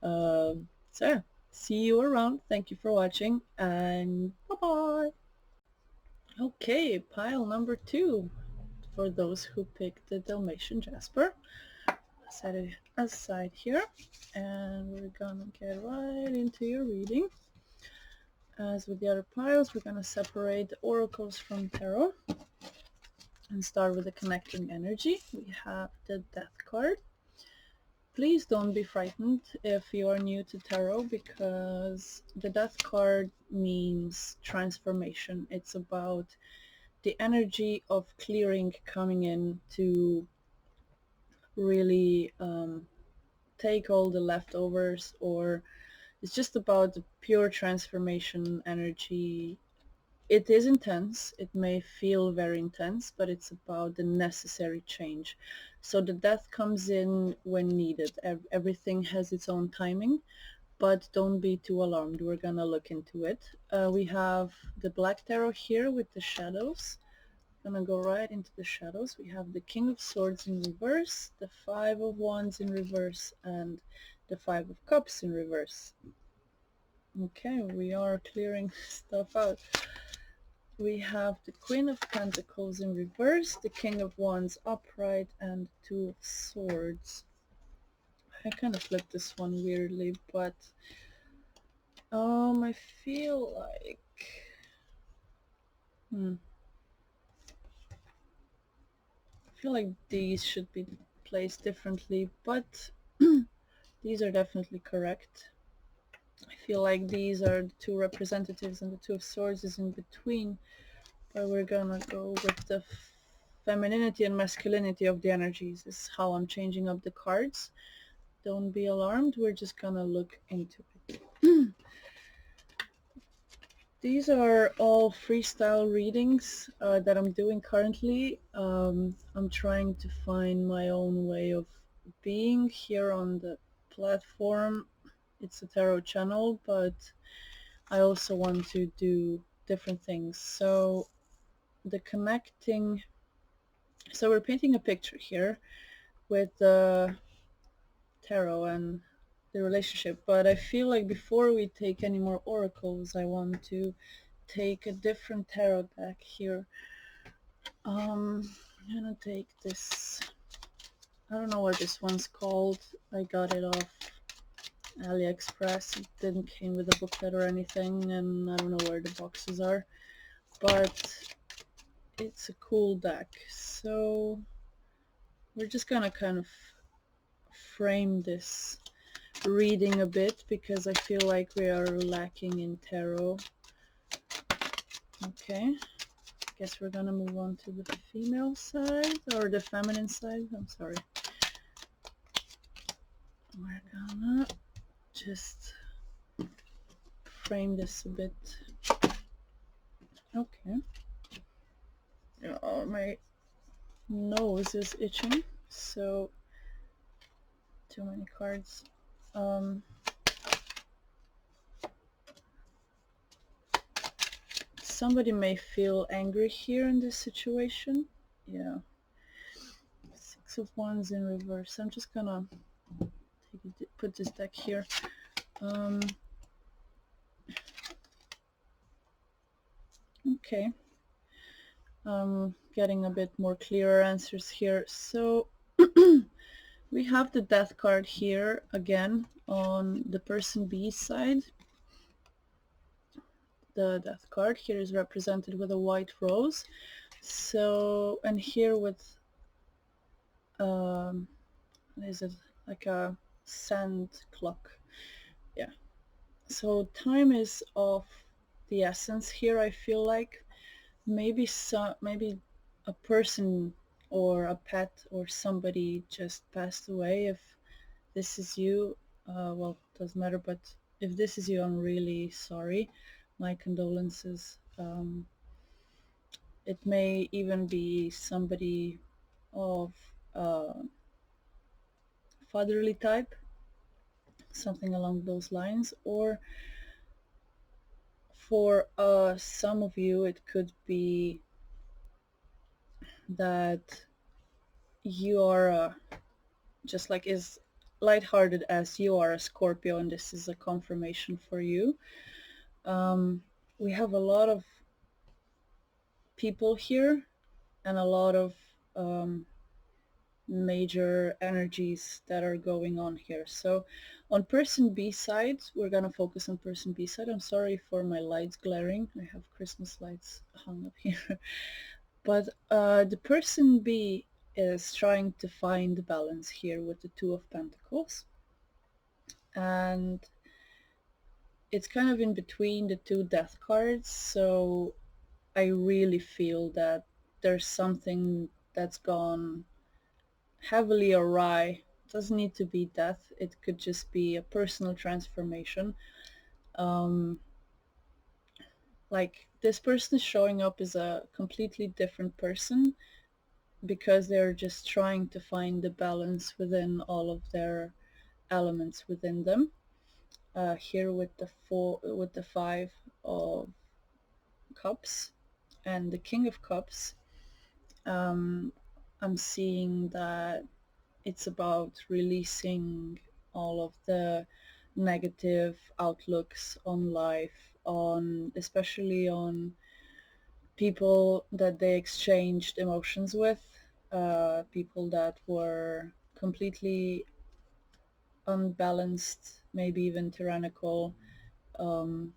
So yeah, see you around. Thank you for watching, and bye-bye. Okay, pile number 2 for those who picked the Dalmatian Jasper. Set it aside here, and we're gonna get right into your reading. As with the other piles, we're gonna separate the oracles from tarot and start with the connecting energy. We have the Death card. Please don't be frightened if you are new to tarot, because the Death card means transformation. It's about the energy of clearing coming in to really take all the leftovers, or it's just about the pure transformation energy. It is intense, it may feel very intense, but it's about the necessary change. So the death comes in when needed. Everything has its own timing, but don't be too alarmed. We're gonna look into it. We have the Black Tarot here with the shadows. Gonna go right into the shadows. We have the King of Swords in reverse, the Five of Wands in reverse, and the Five of Cups in reverse. Okay, we are clearing stuff out. We have the Queen of Pentacles in reverse, the King of Wands upright, and Two of Swords. I kind of flipped this one weirdly, but I feel like I feel like these should be placed differently, but these are definitely correct. I feel like these are the two representatives and the Two of Swords is in between, but we're gonna go with the femininity and masculinity of the energies. This is how I'm changing up the cards. Don't be alarmed, we're just gonna look into it. These are all freestyle readings that I'm doing currently. I'm trying to find my own way of being here on the platform. It's a tarot channel, but I also want to do different things. So the connecting, so we're painting a picture here with the tarot and the relationship, but I feel like before we take any more oracles, I want to take a different tarot deck here. I'm gonna take this, I don't know what this one's called, I got it off AliExpress, it didn't came with a booklet or anything, and I don't know where the boxes are, but it's a cool deck. So we're just gonna kind of frame this reading a bit because I feel like we are lacking in tarot. Okay, guess we're gonna move on to the female side or the feminine side. I'm sorry. We're gonna just frame this a bit. Okay. Oh, my nose is itching, so too many cards. Somebody may feel angry here in this situation. Yeah. Six of Wands in reverse. I'm just gonna put this deck here. Okay. Getting a bit more clearer answers here. So we have the Death card here again on the person B side. The Death card here is represented with a white rose. So, and here with is it like a sand clock? Yeah. So time is of the essence here. I feel like maybe a person or a pet or somebody just passed away. If this is you, well, doesn't matter, but if this is you, I'm really sorry. My condolences. It may even be somebody of fatherly type, something along those lines, or for some of you it could be that you are just like as lighthearted as you are a Scorpio, and this is a confirmation for you. We have a lot of people here and a lot of major energies that are going on here. So on person B side, we're gonna focus on person B side. I'm sorry for my lights glaring. I have Christmas lights hung up here. But the person B is trying to find the balance here with the Two of Pentacles. And it's kind of in between the two death cards, so I really feel that there's something that's gone heavily awry. It doesn't need to be death, it could just be a personal transformation. Like this person is showing up as a completely different person because they're just trying to find the balance within all of their elements within them. Here with the Five of Cups and the King of Cups, I'm seeing that it's about releasing all of the negative outlooks on life, on especially on people that they exchanged emotions with, people that were completely unbalanced, maybe even tyrannical. Um,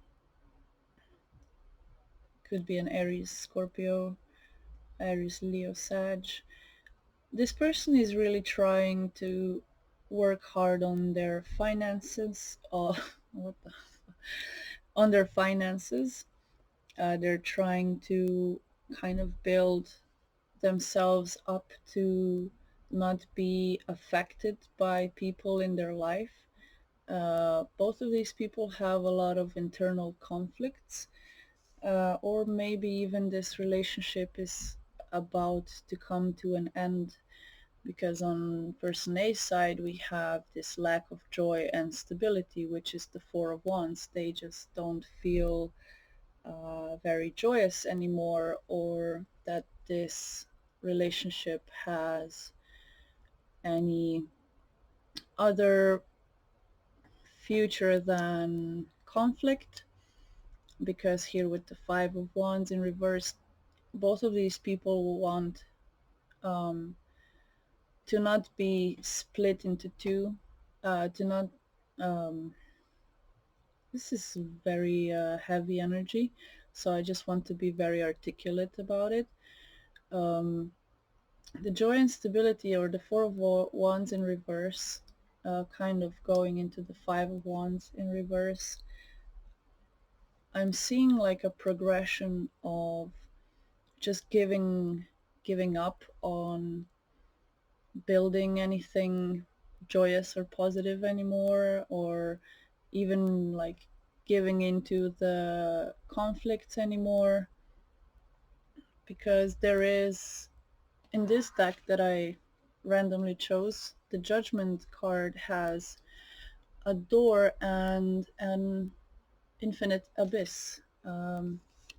could be an Aries, Scorpio, Aries, Leo, Sag. This person is really trying to work hard on their finances, or what the, on their finances. They're trying to kind of build themselves up to not be affected by people in their life. Both of these people have a lot of internal conflicts, or maybe even this relationship is about to come to an end, because on person A's side we have this lack of joy and stability, which is the Four of Wands. They just don't feel very joyous anymore, or that this relationship has any other future than conflict. Because here with the Five of Wands in reverse, both of these people want um, to not be split into two, to not um, this is very heavy energy, so I just want to be very articulate about it. um, the joy and stability, or the Four of Wands in reverse, kind of going into the Five of Wands in reverse, I'm seeing like a progression of just giving up on building anything joyous or positive anymore, or even like giving into the conflicts anymore. Because there is, in this deck that I randomly chose, the Judgment card has a door and an infinite abyss.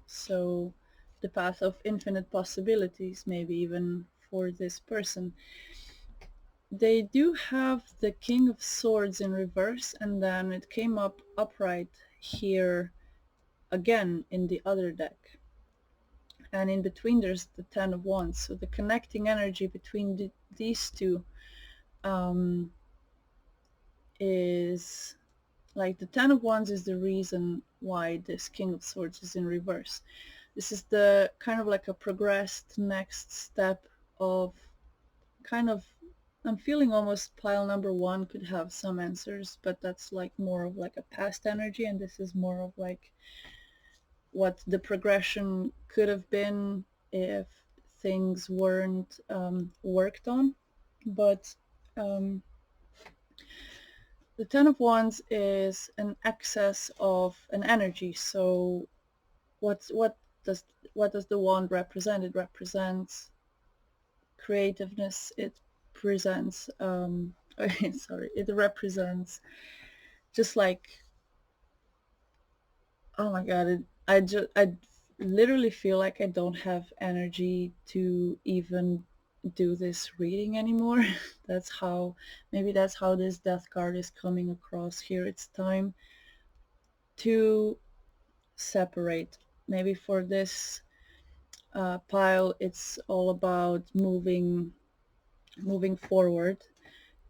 So the path of infinite possibilities, maybe even for this person. They do have the King of Swords in reverse, and then it came up upright here again in the other deck. And in between there's the Ten of Wands. So the connecting energy between these two is like the Ten of Wands is the reason why this King of Swords is in reverse. This is the kind of like a progressed next step of kind of, I'm feeling almost pile number one could have some answers, but that's like more of like a past energy, and this is more of like what the progression could have been if things weren't worked on. But um, the Ten of Wands is an excess of an energy. So does what does the wand represent? It represents creativeness. It presents sorry, it represents just like, oh my god, I literally feel like I don't have energy to even do this reading anymore. That's how, maybe that's how this death card is coming across here. It's time to separate. Maybe for this pile it's all about moving forward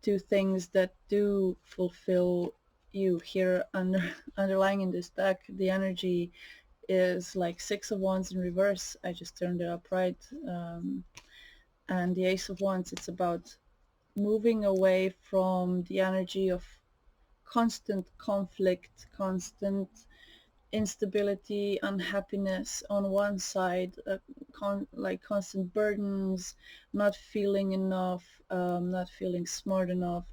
to things that do fulfill you. Here underlying in this deck, the energy is like Six of Wands in reverse. I just turned it upright. And the Ace of Wands, it's about moving away from the energy of constant conflict, constant instability, unhappiness on one side, like constant burdens, not feeling enough, not feeling smart enough,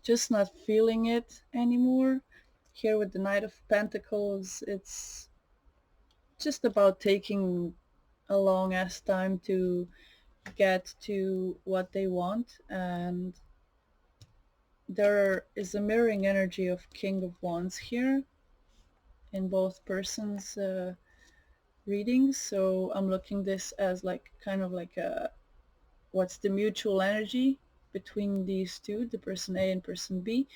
just not feeling it anymore. Here with the Knight of Pentacles, it's just about taking a long ass time to get to what they want. And there is a mirroring energy of King of Wands here in both persons readings. So I'm looking this as like kind of like a, what's the mutual energy between these two, the person A and person B.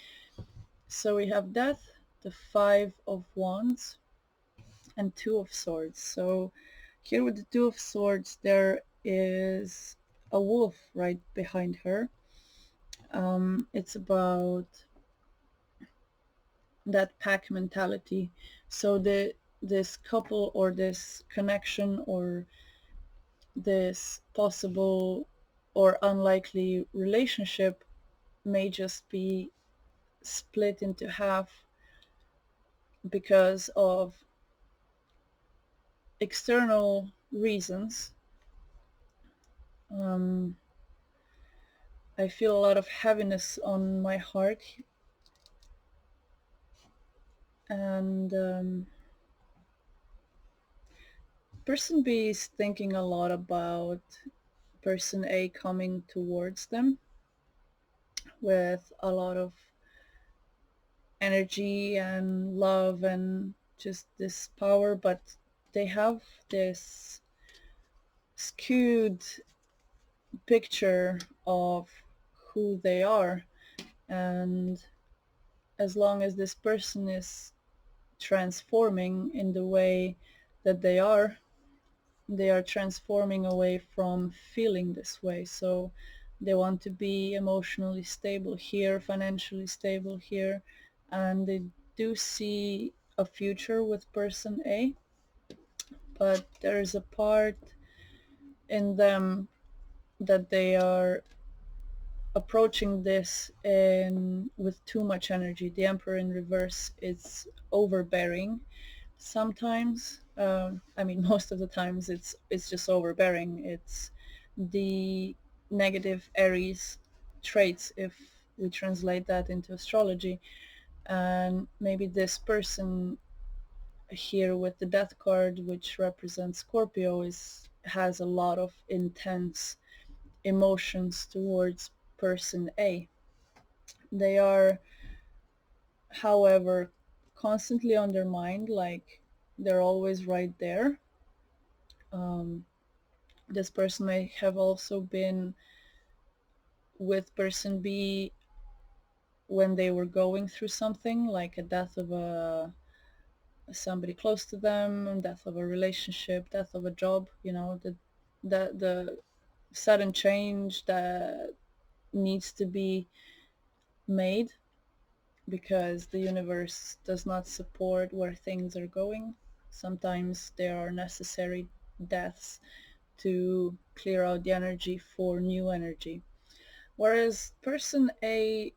So we have Death, the Five of Wands, and Two of Swords. So here with the Two of Swords, there is a wolf right behind her. It's about that pack mentality. So this couple or this connection or this possible or unlikely relationship may just be split into half because of external reasons. I feel a lot of heaviness on my heart, and person B is thinking a lot about person A coming towards them with a lot of energy and love and just this power, but they have this skewed picture of who they are. And as long as this person is transforming in the way that they are transforming away from feeling this way. So they want to be emotionally stable here, financially stable here, and they do see a future with person A, but there's a part in them that they are approaching this with too much energy. The Emperor in reverse is overbearing sometimes. I mean, most of the times it's just overbearing. It's the negative Aries traits, if we translate that into astrology. And maybe this person here with the Death card, which represents Scorpio, has a lot of intense emotions towards person A. They are, however, constantly on their mind, like they're always right there. This person may have also been with person B when they were going through something like a death of somebody close to them, death of a relationship, death of a job, the sudden change that needs to be made because the universe does not support where things are going. Sometimes there are necessary deaths to clear out the energy for new energy. Whereas person A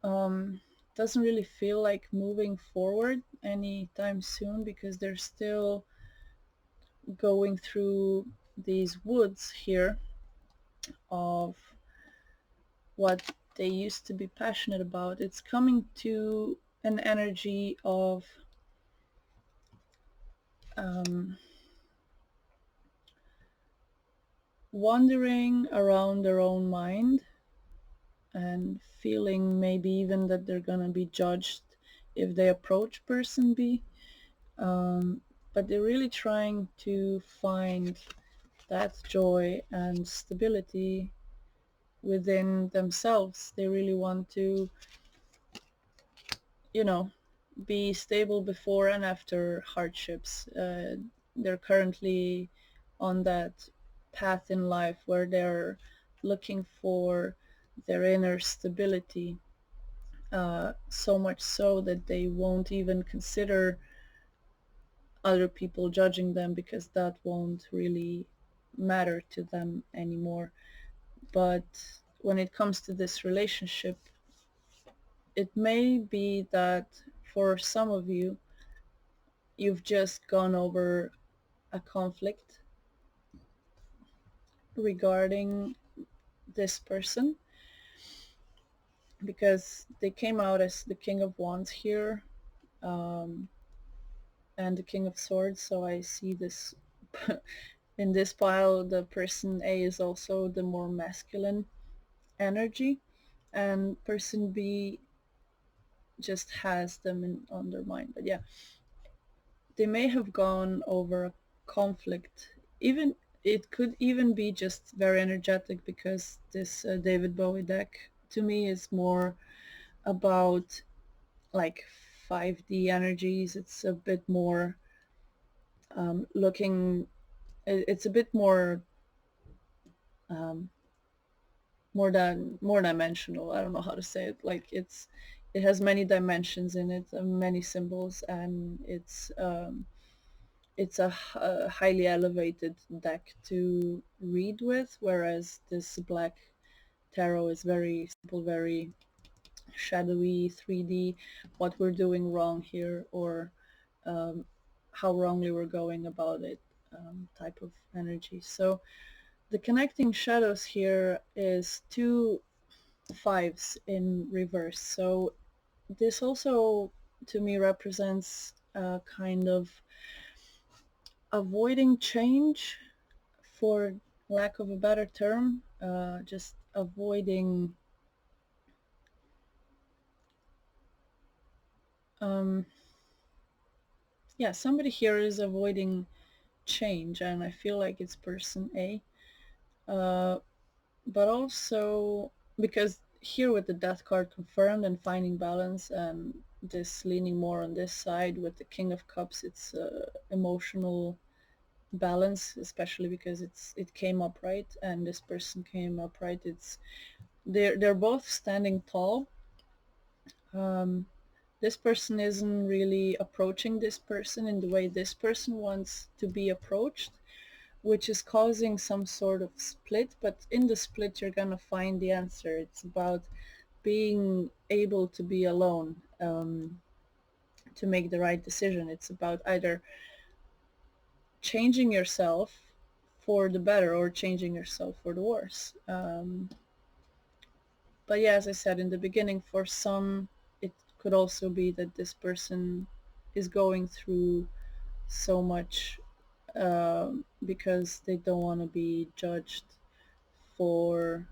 doesn't really feel like moving forward anytime soon because they're still going through these woods here of what they used to be passionate about. It's coming to an energy of wandering around their own mind and feeling maybe even that they're gonna be judged if they approach person B. But they're really trying to find that joy and stability within themselves. They really want to, you know, be stable before and after hardships. They're currently on that path in life where they're looking for their inner stability, so much so that they won't even consider other people judging them because that won't really matter to them anymore. But when it comes to this relationship, it may be that for some of you, you've just gone over a conflict regarding this person because they came out as the King of Wands here, and the King of Swords. So I see this in this pile, the person A is also the more masculine energy, and person B just has them on their mind. But yeah, they may have gone over a conflict, even it could even be just very energetic, because this David Bowie deck to me is more about like 5D energies. It's a bit more looking, it's a bit more um, more dimensional. I don't know how to say it. Like it has many dimensions in it, many symbols, and it's a highly elevated deck to read with, whereas this black tarot is very simple, very shadowy, 3D, what we're doing wrong here, or um, how wrongly we're going about it, type of energy. So the connecting shadows here is two fives in reverse. So this also to me represents a kind of avoiding change, for lack of a better term, just avoiding um, yeah, somebody here is avoiding change, and I feel like it's person A. But also because here with the death card confirmed and finding balance, and this leaning more on this side with the King of Cups, it's emotional balance, especially because it came up right and this person came up right. It's they're both standing tall. Um, this person isn't really approaching this person in the way this person wants to be approached, which is causing some sort of split. But in the split, you're gonna find the answer. It's about being able to be alone, to make the right decision. It's about either changing yourself for the better or changing yourself for the worse. But yeah, as I said in the beginning, for some, it could also be that this person is going through so much because they don't want to be judged for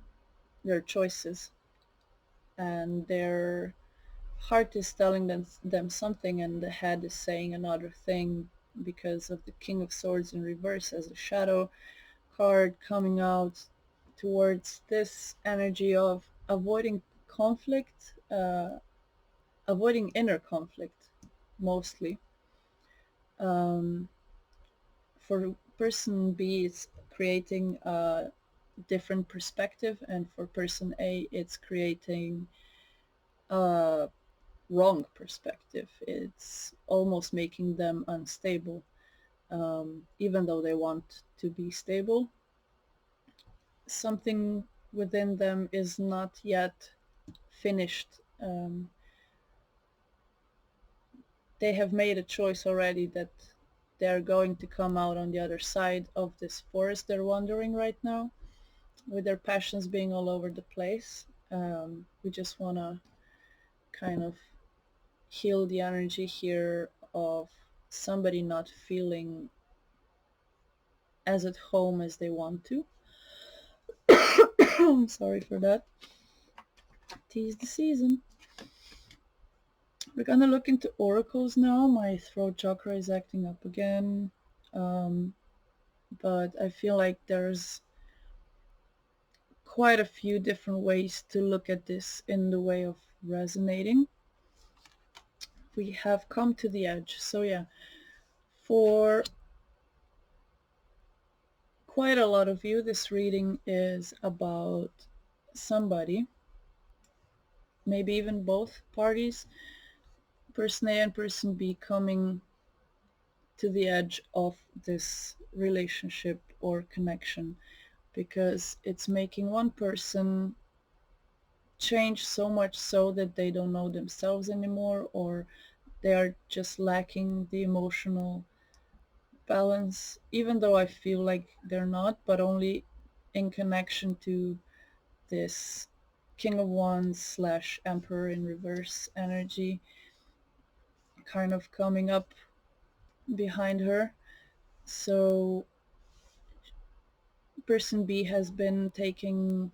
their choices, and their heart is telling them something and the head is saying another thing, because of the King of Swords in reverse as a shadow card coming out towards this energy of avoiding conflict, avoiding inner conflict mostly. Um, for person B, it's creating a different perspective, and for person A, it's creating a wrong perspective. It's almost making them unstable, even though they want to be stable. Something within them is not yet finished. They have made a choice already that they're going to come out on the other side of this forest they're wandering right now, with their passions being all over the place. We just want to kind of heal the energy here of somebody not feeling as at home as they want to. Sorry for that. Tis the season. We're gonna look into oracles now. My throat chakra is acting up again. But I feel like there's quite a few different ways to look at this in the way of resonating. We have come to the edge. So yeah, for quite a lot of you, this reading is about somebody, maybe even both parties, person A and person B, coming to the edge of this relationship or connection, because it's making one person change so much so that they don't know themselves anymore, or they are just lacking the emotional balance, even though I feel like they're not, but only in connection to this King of Wands slash Emperor in reverse energy kind of coming up behind her. So person B has been taking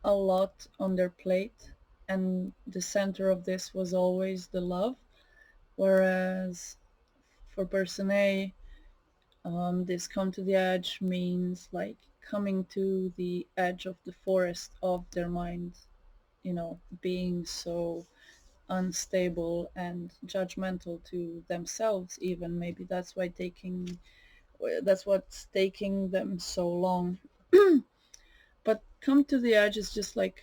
a lot on their plate, and the center of this was always the love, whereas for person A, This come to the edge means like coming to the edge of the forest of their mind, you know, being so unstable and judgmental to themselves even. Maybe that's what's taking them so long. But come to the edge is just like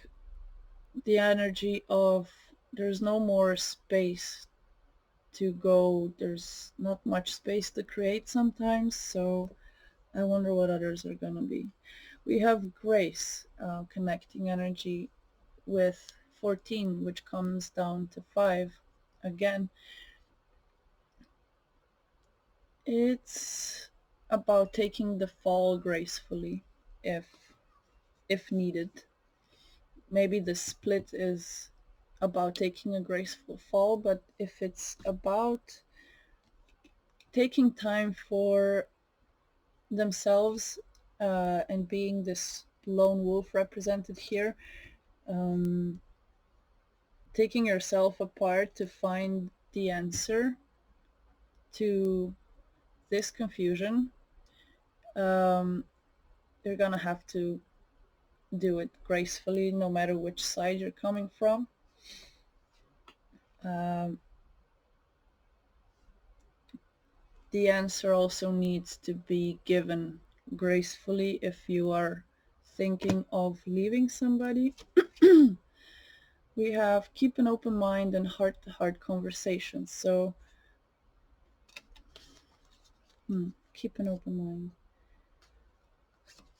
the energy of there's no more space to go, there's not much space to create sometimes, so I wonder what others are gonna be. We have grace, connecting energy with 14, which comes down to 5 again. It's about taking the fall gracefully if needed. Maybe the split is about taking a graceful fall, but if it's about taking time for themselves, and being this lone wolf represented here, um, taking yourself apart to find the answer to this confusion, um, you're gonna have to do it gracefully no matter which side you're coming from. Um, the answer also needs to be given gracefully if you are thinking of leaving somebody. We have keep an open mind and heart-to-heart conversations. So keep an open mind.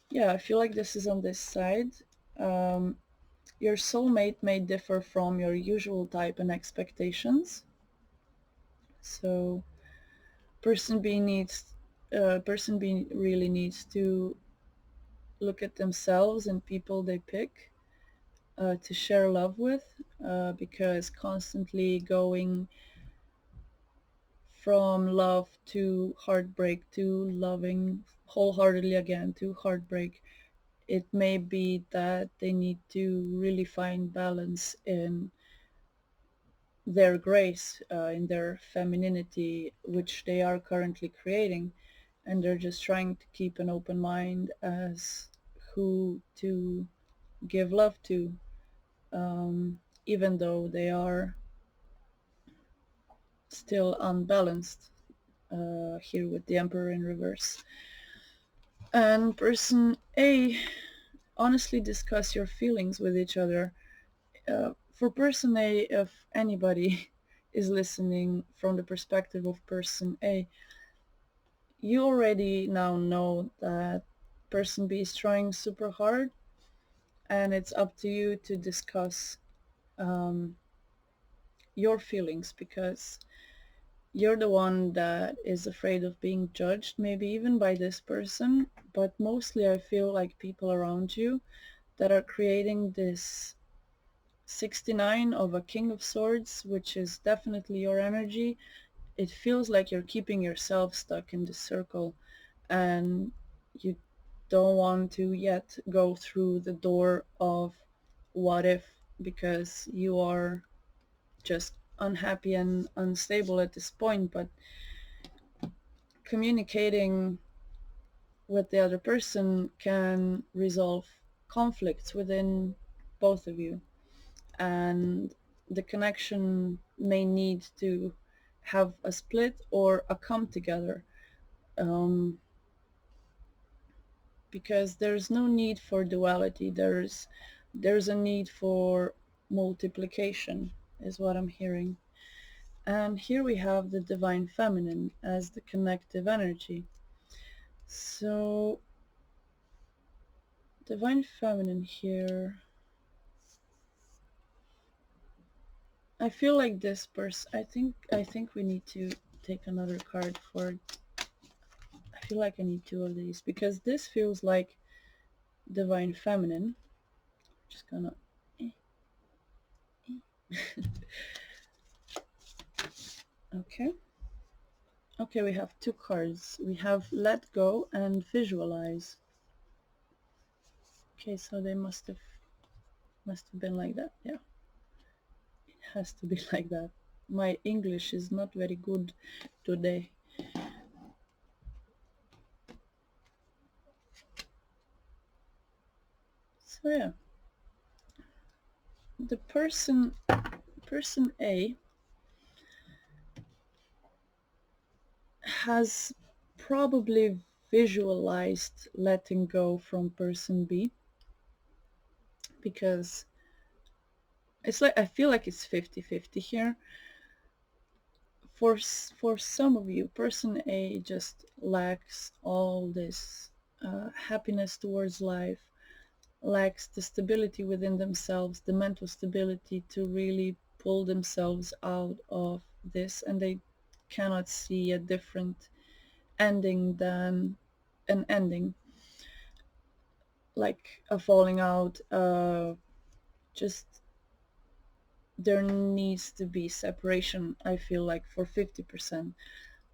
Yeah, I feel like this is on this side. Um, your soulmate may differ from your usual type and expectations. So person B really needs to look at themselves and people they pick, to share love with, because constantly going from love to heartbreak to loving wholeheartedly again to heartbreak, it may be that they need to really find balance in their grace, in their femininity, which they are currently creating, and they're just trying to keep an open mind as who to give love to, even though they are still unbalanced, here with the Emperor in reverse. And person A, honestly discuss your feelings with each other. For person A, if anybody is listening from the perspective of person A, you already now know that person B is trying super hard, and it's up to you to discuss, your feelings, because you're the one that is afraid of being judged, maybe even by this person, but mostly I feel like people around you that are creating this 69 of a King of Swords, which is definitely your energy. It feels like you're keeping yourself stuck in the circle, and you don't want to yet go through the door of what if, because you are just unhappy and unstable at this point. But communicating with the other person can resolve conflicts within both of you, and the connection may need to have a split or a come together, um, because there's no need for duality. There's a need for multiplication, is what I'm hearing. And here we have the divine feminine as the connective energy. So divine feminine here, I feel like this person, I think we need to take another card for, I feel like I need two of these because this feels like divine feminine. Just gonna okay. Okay, we have two cards. We have let go and visualize. Okay, so they must have been like that. Yeah, it has to be like that. My English is not very good today. So yeah, the person A has probably visualized letting go from person B, because it's like, I feel like it's 50-50 here. For some of you, person A just lacks all this happiness towards life, lacks the stability within themselves, the mental stability to really pull themselves out of this, and they cannot see a different ending than an ending, like a falling out. Just there needs to be separation, I feel like, for 50%.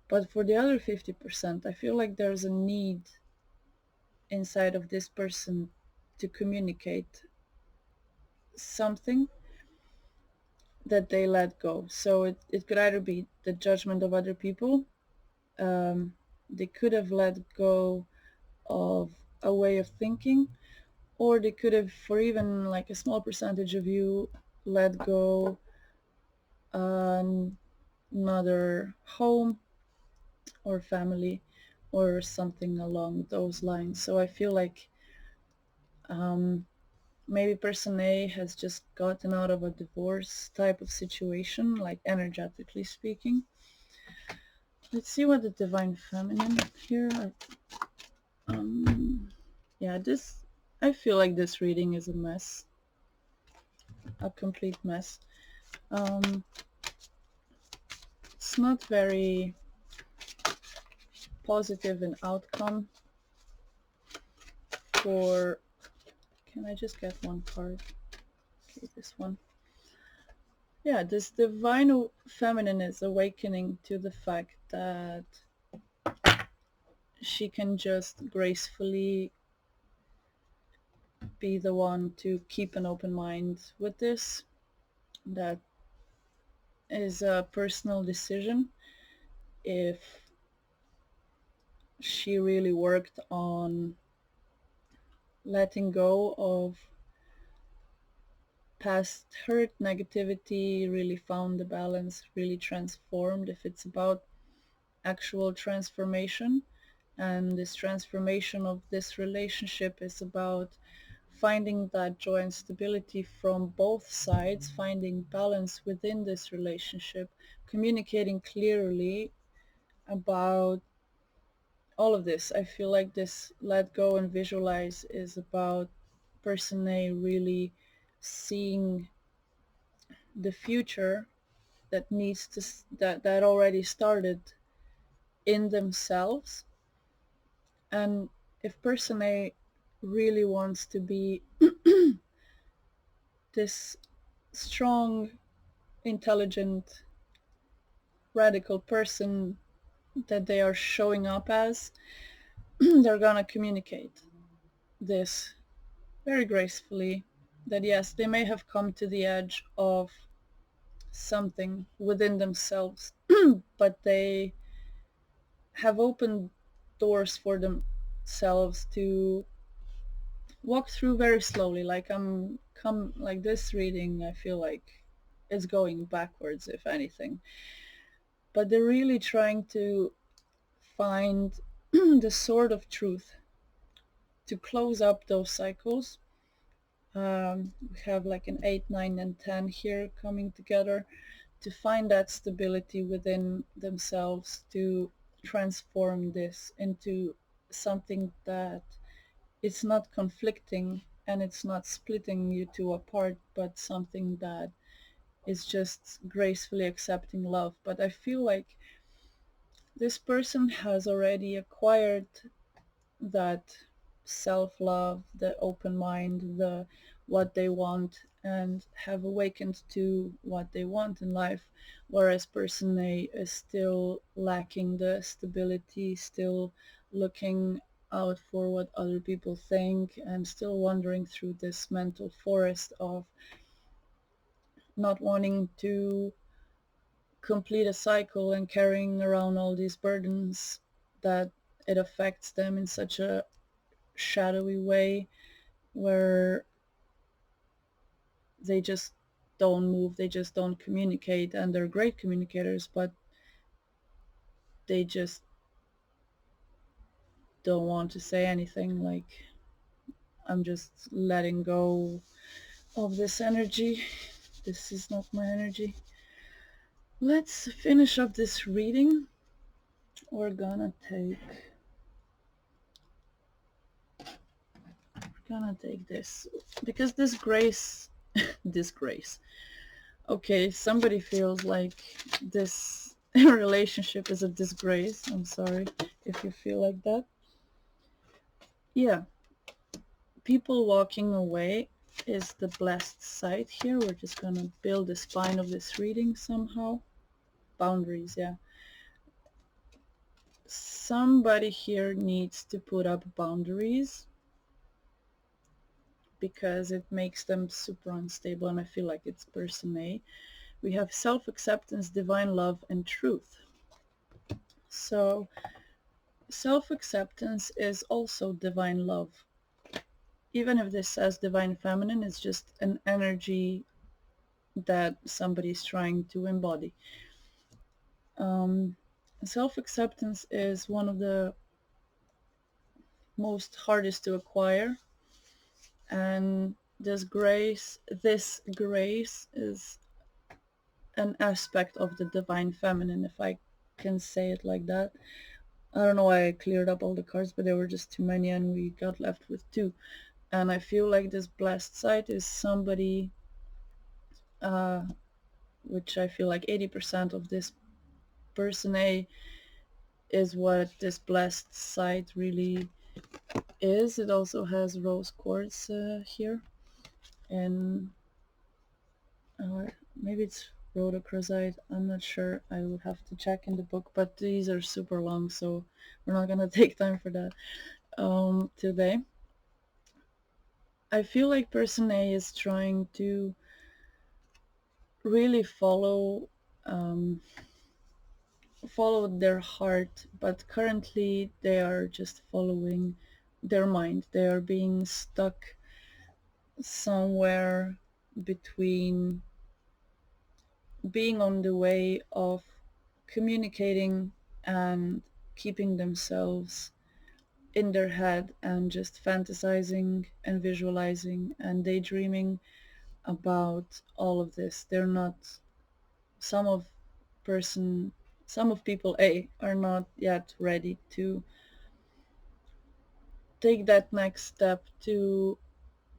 But for the other 50%, I feel like there's a need inside of this person to communicate something that they let go. So it could either be the judgment of other people, they could have let go of a way of thinking, or they could have, for even like a small percentage of you, let go another home or family or something along those lines. So I feel like maybe person A has just gotten out of a divorce type of situation, like energetically speaking. Let's see what the divine feminine here. Yeah, this, I feel like this reading is a mess, a complete mess. It's not very positive in outcome for, can I just get one card? Okay, this one. Yeah, this divine feminine is awakening to the fact that she can just gracefully be the one to keep an open mind with this. That is a personal decision. If she really worked on letting go of past hurt, negativity, really found the balance, really transformed, if it's about actual transformation, and this transformation of this relationship is about finding that joy and stability from both sides, finding balance within this relationship, communicating clearly about all of this. I feel like this let go and visualize is about person A really seeing the future that needs to that already started in themselves. And if person A really wants to be this strong, intelligent, radical person that they are showing up as, they're gonna communicate this very gracefully, that yes, they may have come to the edge of something within themselves, but they have opened doors for themselves to walk through very slowly. Like like this reading, I feel like it's going backwards, if anything. But they're really trying to find the sword of truth to close up those cycles. We have like an 8, 9, and 10 here coming together to find that stability within themselves, to transform this into something that it's not conflicting and it's not splitting you two apart, but something that is just gracefully accepting love. But I feel like this person has already acquired that self-love, the open mind, the what they want, and have awakened to what they want in life, whereas person A is still lacking the stability, still looking out for what other people think, and still wandering through this mental forest of not wanting to complete a cycle and carrying around all these burdens that it affects them in such a shadowy way, where they just don't move, they just don't communicate, and they're great communicators, but they just don't want to say anything. Like, I'm just letting go of this energy. This is not my energy. Let's finish up this reading. We're gonna take this because this grace, this grace. Okay, somebody feels like this relationship is a disgrace. I'm sorry if you feel like that. Yeah, people walking away is the blessed side here. We're just gonna build the spine of this reading somehow. Boundaries, yeah. Somebody here needs to put up boundaries because it makes them super unstable, and I feel like it's person A. We have self-acceptance, divine love, and truth. So self-acceptance is also divine love. Even if this says divine feminine, it's just an energy that somebody's trying to embody. Self-acceptance is one of the most hardest to acquire, and this grace is an aspect of the divine feminine, if I can say it like that. I don't know why I cleared up all the cards, but there were just too many and we got left with two. And I feel like this blessed side is somebody, which I feel like 80% of this person A is what this blessed side really is. It also has rose quartz here, and maybe it's rhodochrosite. I'm not sure. I would have to check in the book, but these are super long, so we're not gonna take time for that today. I feel like person A is trying to really follow their heart, but currently they are just following their mind. They are being stuck somewhere between being on the way of communicating and keeping themselves in their head and just fantasizing and visualizing and daydreaming about all of this. They're not, some of person some of people A are not yet ready to take that next step to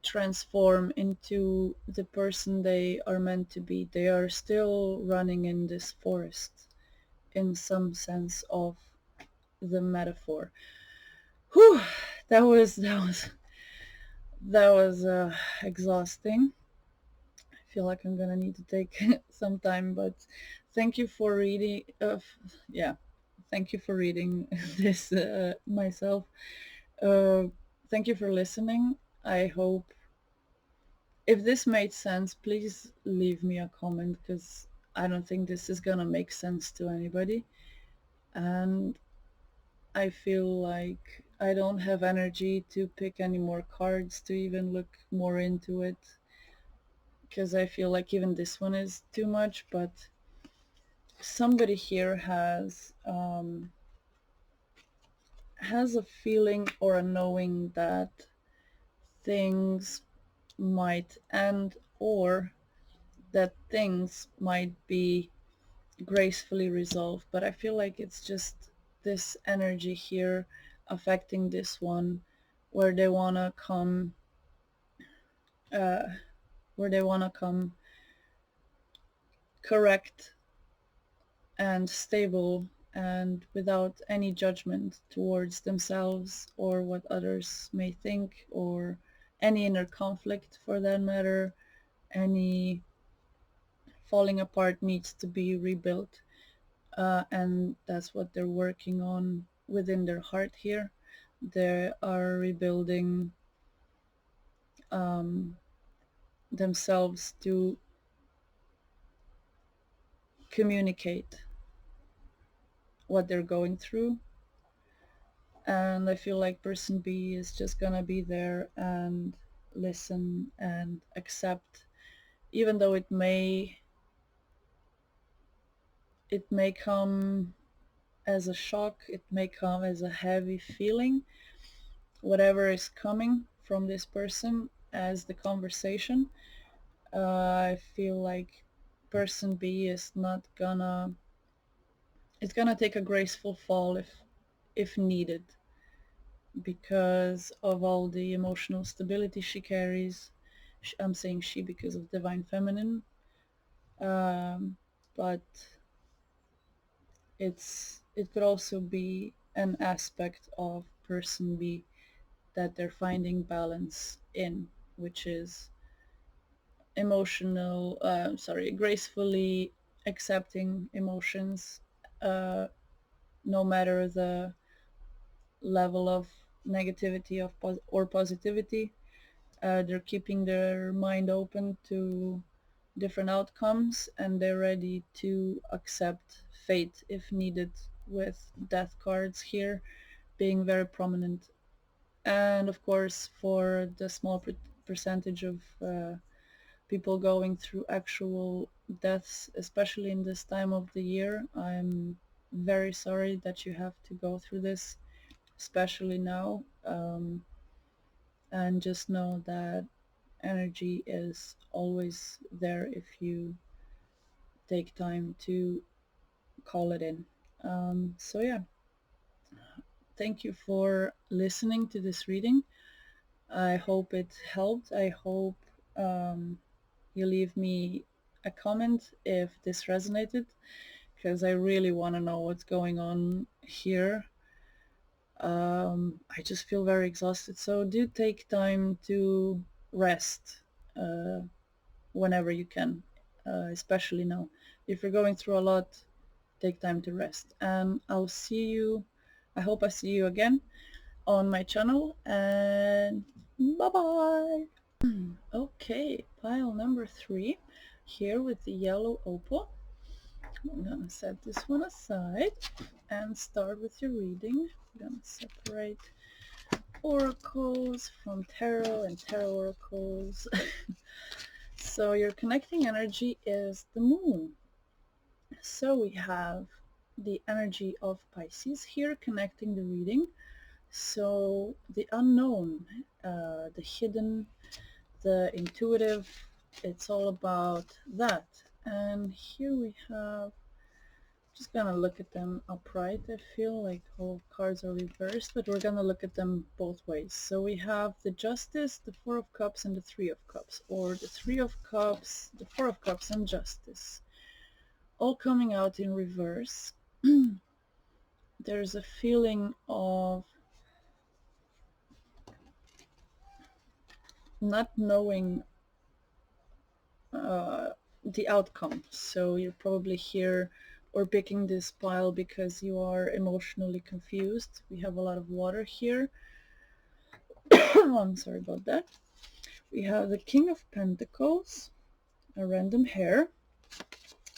transform into the person they are meant to be. They are still running in this forest in some sense of the metaphor. Whew, that was exhausting. I feel like I'm gonna need to take some time, but thank you for reading. Yeah, thank you for reading this myself. Uh, Thank you for listening. I hope if this made sense, please leave me a comment because I don't think this is gonna make sense to anybody. And I feel like I don't have energy to pick any more cards to even look more into it because I feel like even this one is too much. But somebody here has a feeling or a knowing that things might end, or that things might be gracefully resolved. But I feel like it's just this energy here affecting this one, where they want to come uh, correct and stable and without any judgment towards themselves or what others may think, or any inner conflict for that matter. Any falling apart needs to be rebuilt, and that's what they're working on within their heart here. They are rebuilding themselves to communicate what they're going through. And I feel like person B is just gonna be there and listen and accept even though it may come as a shock, it may come as a heavy feeling, whatever is coming from this person as the conversation, I feel like person B is not gonna, it's gonna take a graceful fall if needed, because of all the emotional stability she carries. I'm saying she because of divine feminine, but it could also be an aspect of person B that they're finding balance in, which is gracefully accepting emotions, uh, no matter the level of negativity or positivity. They're keeping their mind open to different outcomes, and they're ready to accept fate if needed, with death cards here being very prominent. And of course, for the small percentage of people going through actual deaths, especially in this time of the year, I'm very sorry that you have to go through this, especially now. And just know that energy is always there if you take time to call it in. So yeah, thank you for listening to this reading. I hope it helped. I hope you leave me a comment if this resonated, because I really want to know what's going on here. I just feel very exhausted, so do take time to rest whenever you can, especially now. If you're going through a lot, take time to rest. And I hope I see you again on my channel, and bye bye. Okay, pile number 3 here with the yellow opal. I'm gonna set this one aside and start with your reading. I'm gonna separate oracles from tarot and tarot oracles. So your connecting energy is the moon. So we have the energy of Pisces here connecting the reading. So the unknown, the hidden, the intuitive, it's all about that. And here we have, just gonna look at them upright. I feel like all cards are reversed, but we're gonna look at them both ways. So we have the Justice, the Four of Cups, and the Three of Cups, or the Three of Cups, the Four of Cups, and Justice, all coming out in reverse. There's a feeling of not knowing the outcome. So you're probably here or picking this pile because you are emotionally confused. We have a lot of water here. I'm sorry about that. We have the King of Pentacles, a random hair,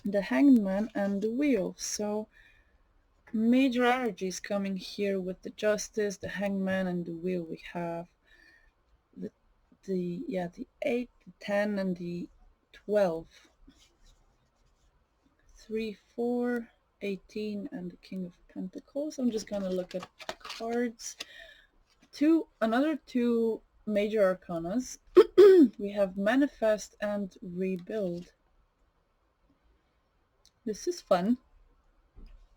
the Hanged Man, and the Wheel. So major energies coming here with the Justice, the Hanged Man, and the Wheel. We have the 8, the 10, and the 12. 3, 4, 18, and the King of Pentacles. I'm just gonna look at cards. Another two major arcanas. We have Manifest and Rebuild. This is fun.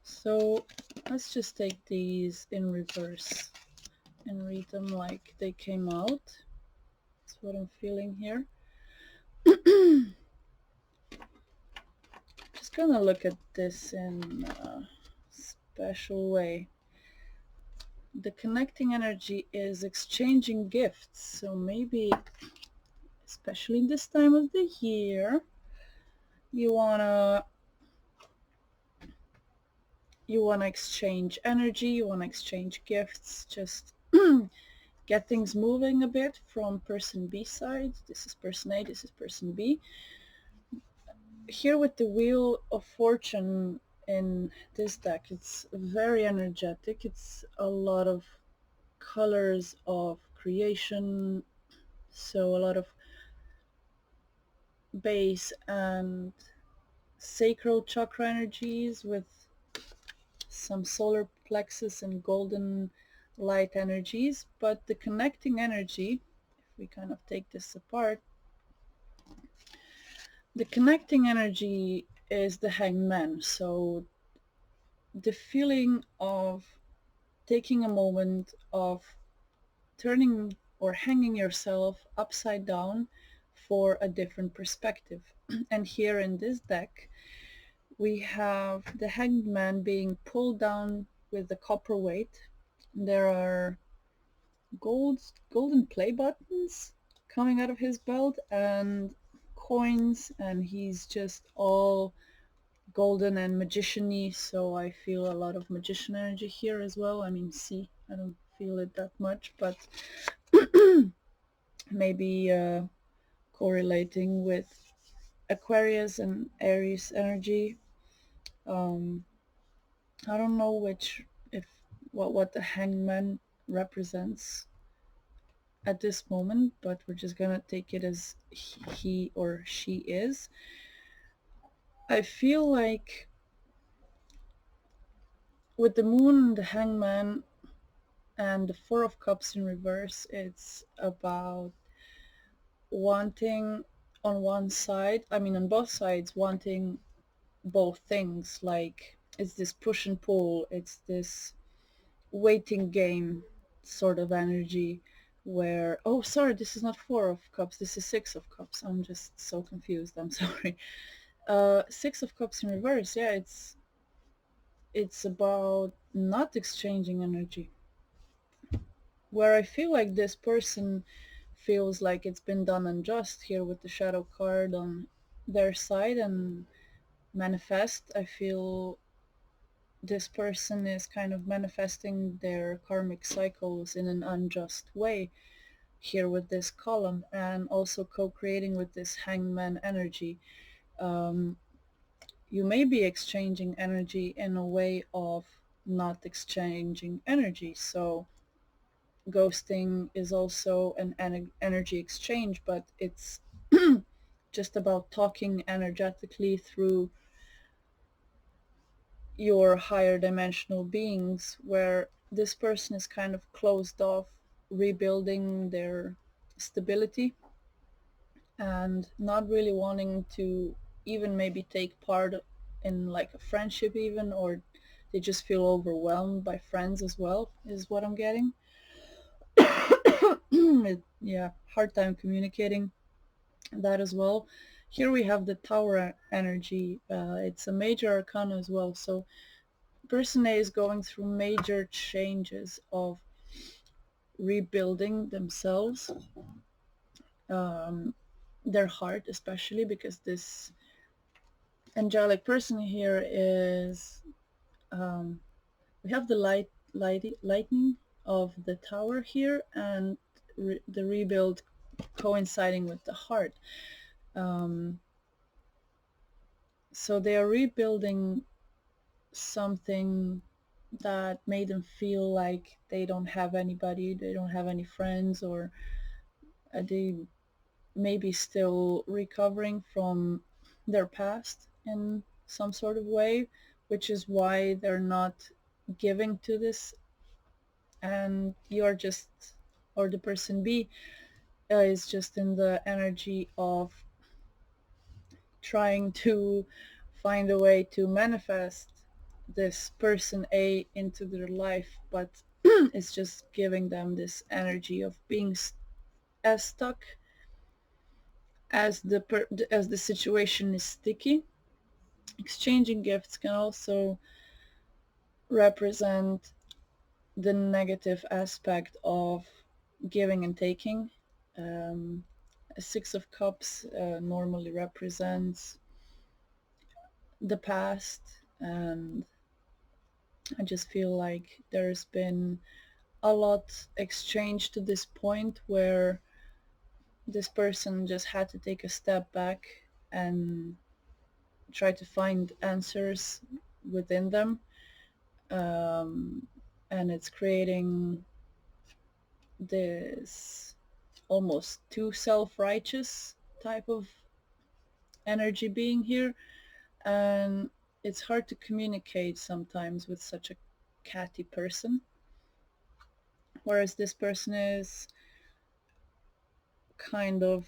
So let's just take these in reverse and read them like they came out. That's what I'm feeling here. Just gonna look at this in a special way. The connecting energy is exchanging gifts. So maybe, especially this time of the year, you wanna exchange energy, you wanna exchange gifts, just get things moving a bit from person B side. This is person A, this is person B. Here with the Wheel of Fortune in this deck, it's very energetic. It's a lot of colors of creation, so a lot of base and sacral chakra energies with some solar plexus and golden light energies. But the connecting energy, if we kind of take this apart, the connecting energy is the hangman. So the feeling of taking a moment of turning or hanging yourself upside down for a different perspective. And here in this deck, we have the hanged man being pulled down with the copper weight. There are golden play buttons coming out of his belt and coins, and he's just all golden and magician-y, so I feel a lot of magician energy here as well. I mean, see, I don't feel it that much, but maybe correlating with Aquarius and Aries energy. I don't know if what the hangman represents at this moment, but we're just gonna take it as he or she is. I feel like with the moon, the hangman, and the Four of Cups in reverse, it's about wanting on one side, I mean on both sides, wanting both things. Like it's this push and pull, it's this waiting game sort of energy where, oh sorry, this is not Four of Cups, this is Six of Cups. I'm just so confused, I'm sorry. Six of Cups in reverse, yeah, it's about not exchanging energy, where I feel like this person feels like it's been done unjust here with the shadow card on their side. And manifest, I feel this person is kind of manifesting their karmic cycles in an unjust way here with this column, and also co-creating with this hangman energy. Um, you may be exchanging energy in a way of not exchanging energy. So ghosting is also an energy exchange, but it's just about talking energetically through your higher dimensional beings, where this person is kind of closed off, rebuilding their stability and not really wanting to even maybe take part in like a friendship even, or they just feel overwhelmed by friends as well, is what I'm getting. Yeah, hard time communicating that as well. Here we have the Tower energy. It's a major arcana as well. So person A is going through major changes of rebuilding themselves, um, their heart especially, because this angelic person here is, we have the lightning of the Tower here, and the rebuild coinciding with the heart. Um, so they are rebuilding something that made them feel like they don't have anybody, they don't have any friends, or they may be still recovering from their past in some sort of way, which is why they're not giving to this. And you're just, or the person B is just in the energy of trying to find a way to manifest this person A into their life, but it's just giving them this energy of being as stuck as the situation is sticky. Exchanging gifts can also represent the negative aspect of giving and taking. A Six of Cups normally represents the past, and I just feel like there's been a lot exchanged to this point where this person just had to take a step back and try to find answers within them. Um, and it's creating this almost too self-righteous type of energy being here, and it's hard to communicate sometimes with such a catty person, whereas this person is kind of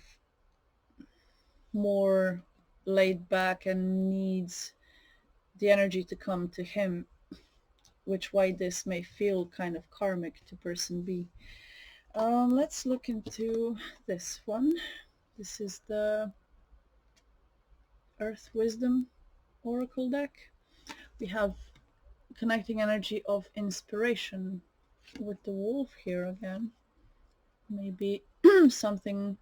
more laid back and needs the energy to come to him, which why this may feel kind of karmic to person B. Let's look into this one. This is the Earth Wisdom Oracle deck. We have connecting energy of inspiration with the wolf here again. Maybe something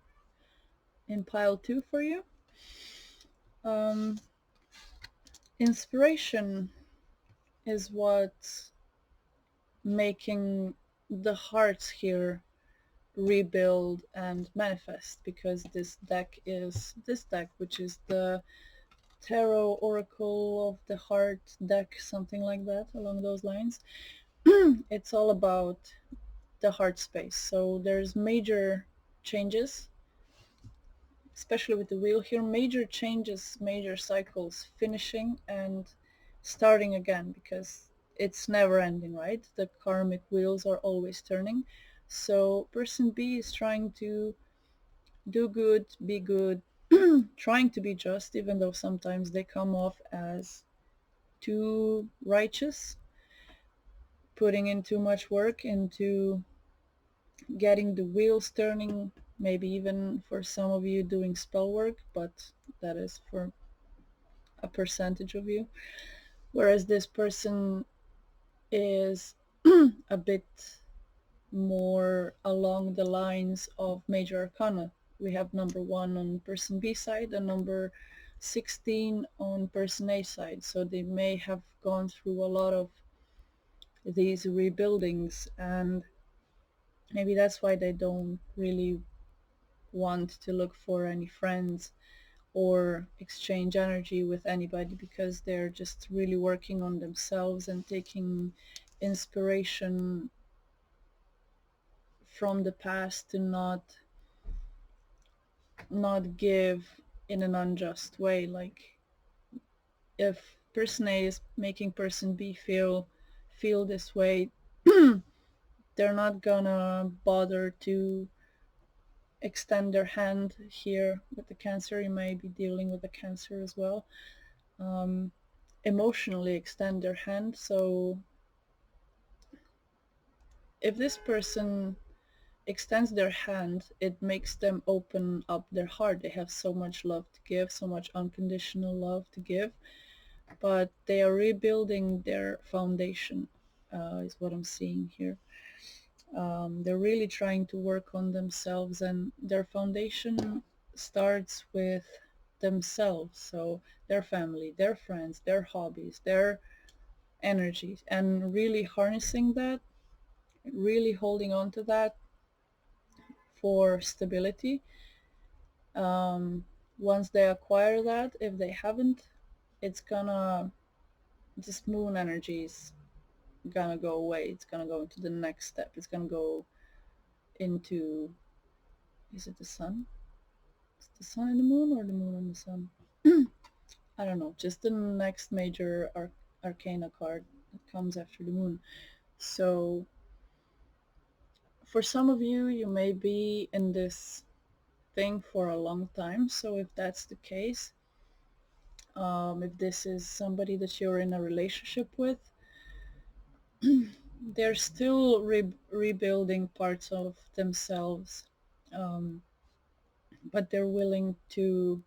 in pile 2 for you. Inspiration is what's making the hearts here rebuild and manifest, because this deck, which is the Tarot Oracle of the Heart deck, something like that, along those lines. It's all about the heart space. So there's major changes, especially with the wheel here, major changes, major cycles, finishing and starting again, because it's never ending, right? The karmic wheels are always turning. So person B is trying to do good, be good, trying to be just, even though sometimes they come off as too righteous, putting in too much work into getting the wheels turning, maybe even for some of you doing spell work, but that is for a percentage of you. Whereas this person is a bit more along the lines of major arcana. We have number 1 on person B side and number 16 on person A side. So they may have gone through a lot of these rebuildings, and maybe that's why they don't really want to look for any friends or exchange energy with anybody, because they're just really working on themselves and taking inspiration from the past to not give in an unjust way. Like if person A is making person B feel this way, they're not gonna bother to extend their hand here with the Cancer. You may be dealing with the Cancer as well. Emotionally extend their hand. So if this person extends their hand, it makes them open up their heart. They have so much love to give, so much unconditional love to give, but they are rebuilding their foundation, is what I'm seeing here. They're really trying to work on themselves, and their foundation starts with themselves. So their family, their friends, their hobbies, their energies, and really harnessing that, really holding on to that for stability. Once they acquire that, if they haven't, it's gonna, this moon energy is gonna go away. It's gonna go into the next step. It's gonna go into, is it the sun? Is it the sun and the moon, or the moon and the sun? I don't know, just the next major arcana card that comes after the moon. So for some of you, you may be in this thing for a long time. So if that's the case, if this is somebody that you're in a relationship with, they're still rebuilding parts of themselves, but they're willing to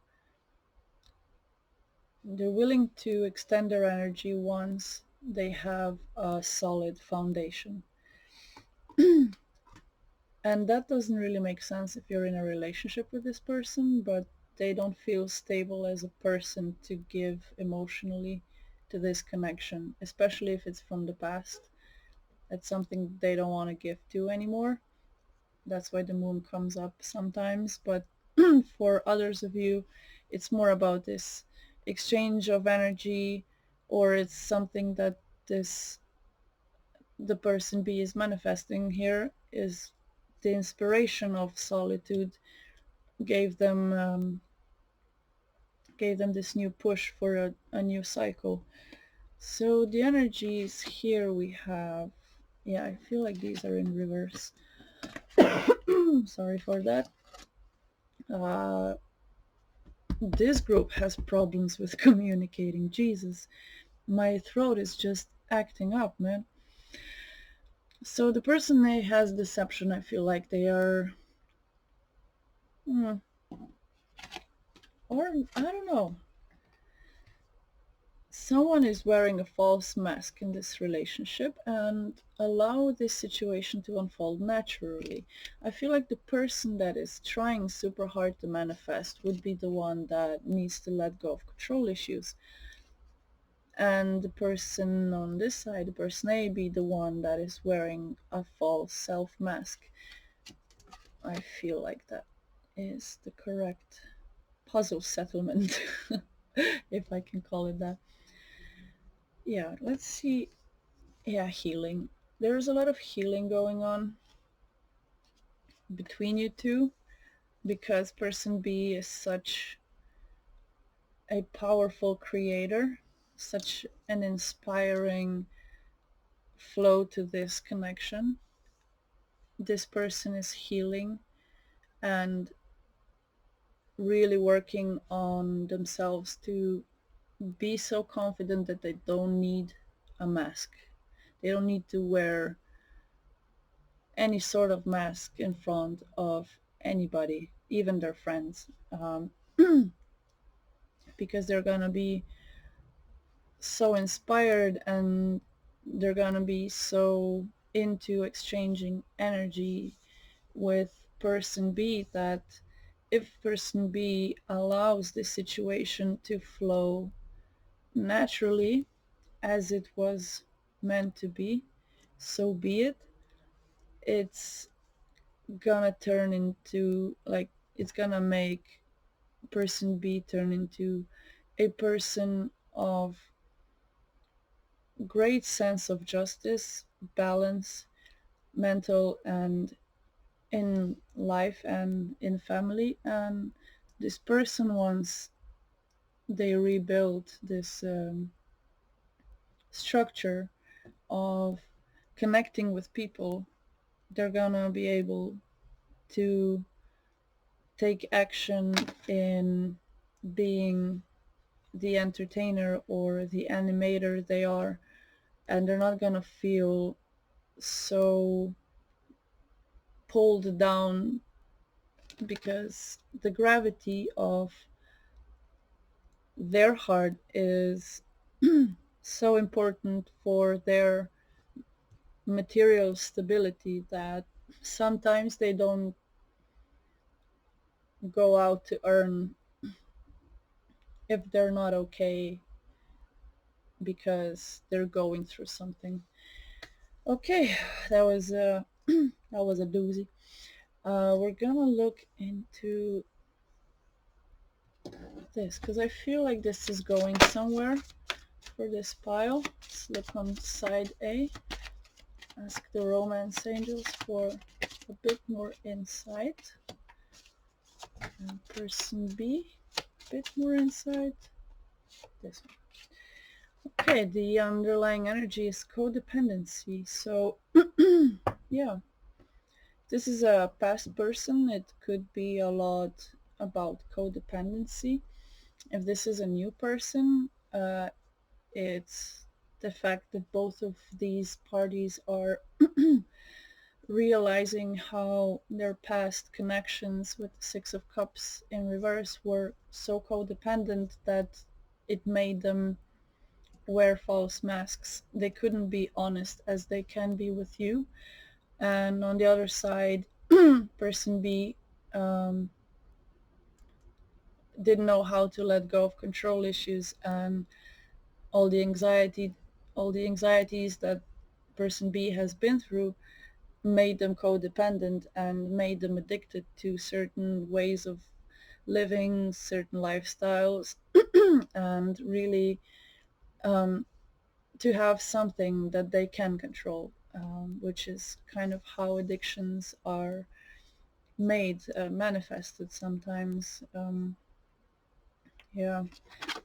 extend their energy once they have a solid foundation. And that doesn't really make sense if you're in a relationship with this person, but they don't feel stable as a person to give emotionally to this connection, especially if it's from the past. That's something they don't want to give to anymore. That's why the moon comes up sometimes. But for others of you, it's more about this exchange of energy, or it's something that the person B is manifesting here, is the inspiration of solitude gave them gave them this new push for a new cycle. So the energies here we have, yeah, I feel like these are in reverse. Sorry for that. This group has problems with communicating. Jesus, my throat is just acting up, man. So the person A has deception. I feel like they are, or I don't know. Someone is wearing a false mask in this relationship and allow this situation to unfold naturally. I feel like the person that is trying super hard to manifest would be the one that needs to let go of control issues. And the person on this side, the person A, be the one that is wearing a false self mask. I feel like that is the correct puzzle settlement, if I can call it that. Yeah, let's see. Yeah, healing. There's a lot of healing going on between you two because person B is such a powerful creator, such an inspiring flow to this connection. This person is healing and really working on themselves to be so confident that they don't need a mask. They don't need to wear any sort of mask in front of anybody, even their friends, because they're gonna be so inspired and they're gonna be so into exchanging energy with person B that if person B allows this situation to flow naturally as it was meant to be, so be it. It's gonna turn into, like, it's gonna make person B turn into a person of great sense of justice, balance, mental and in life and in family. And this person, once they rebuild this structure of connecting with people, they're gonna be able to take action in being the entertainer or the animator they are, and they're not gonna feel so pulled down because the gravity of their heart is so important for their material stability that sometimes they don't go out to earn if they're not okay because they're going through something. Okay, that was a that was a doozy. We're gonna look into this because I feel like this is going somewhere for this pile. Let's look on side A. Ask the romance angels for a bit more insight. And person B, a bit more insight. This one. Okay, the underlying energy is codependency. So, yeah, this is a past person. It could be a lot about codependency. If this is a new person, it's the fact that both of these parties are realizing how their past connections with the Six of Cups in reverse were so codependent that it made them wear false masks. They couldn't be honest as they can be with you. And on the other side, person B didn't know how to let go of control issues and all the anxiety, all the anxieties that person B has been through made them codependent and made them addicted to certain ways of living, certain lifestyles, and really to have something that they can control, which is kind of how addictions are made, manifested sometimes. Yeah,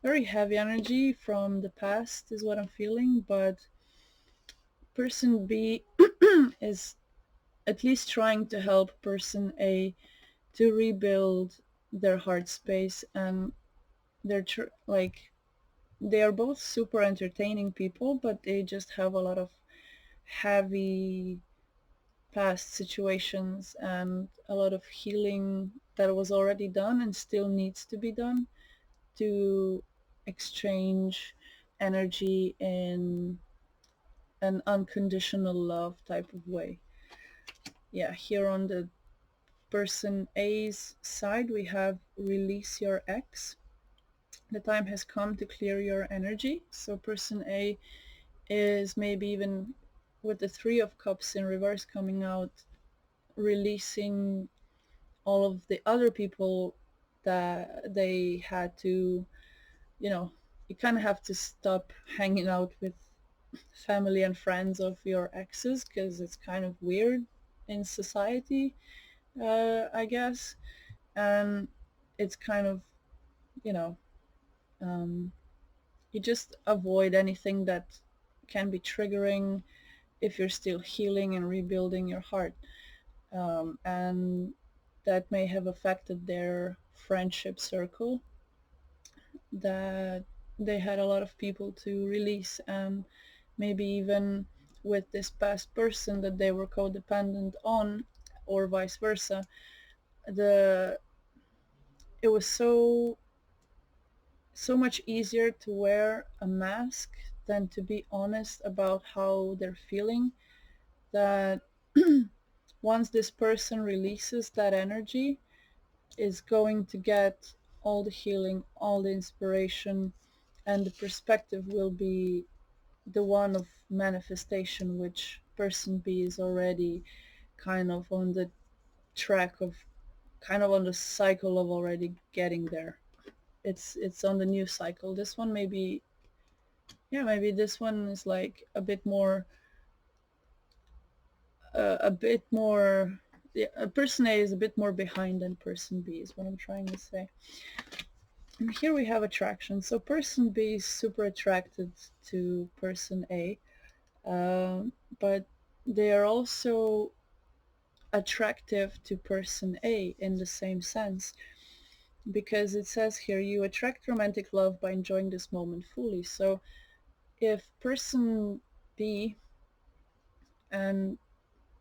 very heavy energy from the past is what I'm feeling, but person B is at least trying to help person A to rebuild their heart space, and they're like they are both super entertaining people, but they just have a lot of heavy past situations and a lot of healing that was already done and still needs to be done to exchange energy in an unconditional love type of way. Yeah, here on the person A's side we have release your ex. The time has come to clear your energy. So person A is maybe even with the Three of Cups in reverse coming out, releasing all of the other people that they had to, you know, you kind of have to stop hanging out with family and friends of your exes because it's kind of weird in society, I guess. And it's kind of, you know, um, you just avoid anything that can be triggering if you're still healing and rebuilding your heart. And that may have affected their friendship circle, that they had a lot of people to release, and maybe even with this past person that they were codependent on, or vice versa, the it was so much easier to wear a mask than to be honest about how they're feeling, that once this person releases that energy is going to get all the healing, all the inspiration, and the perspective will be the one of manifestation, which person B is already kind of on the track of, kind of on the cycle of already getting there. It's on the new cycle. This one maybe, yeah, maybe this one is like a bit more, yeah, person A is a bit more behind than person B is what I'm trying to say. And here we have attraction. So person B is super attracted to person A, but they are also attractive to person A in the same sense, because it says here you attract romantic love by enjoying this moment fully. So if person B and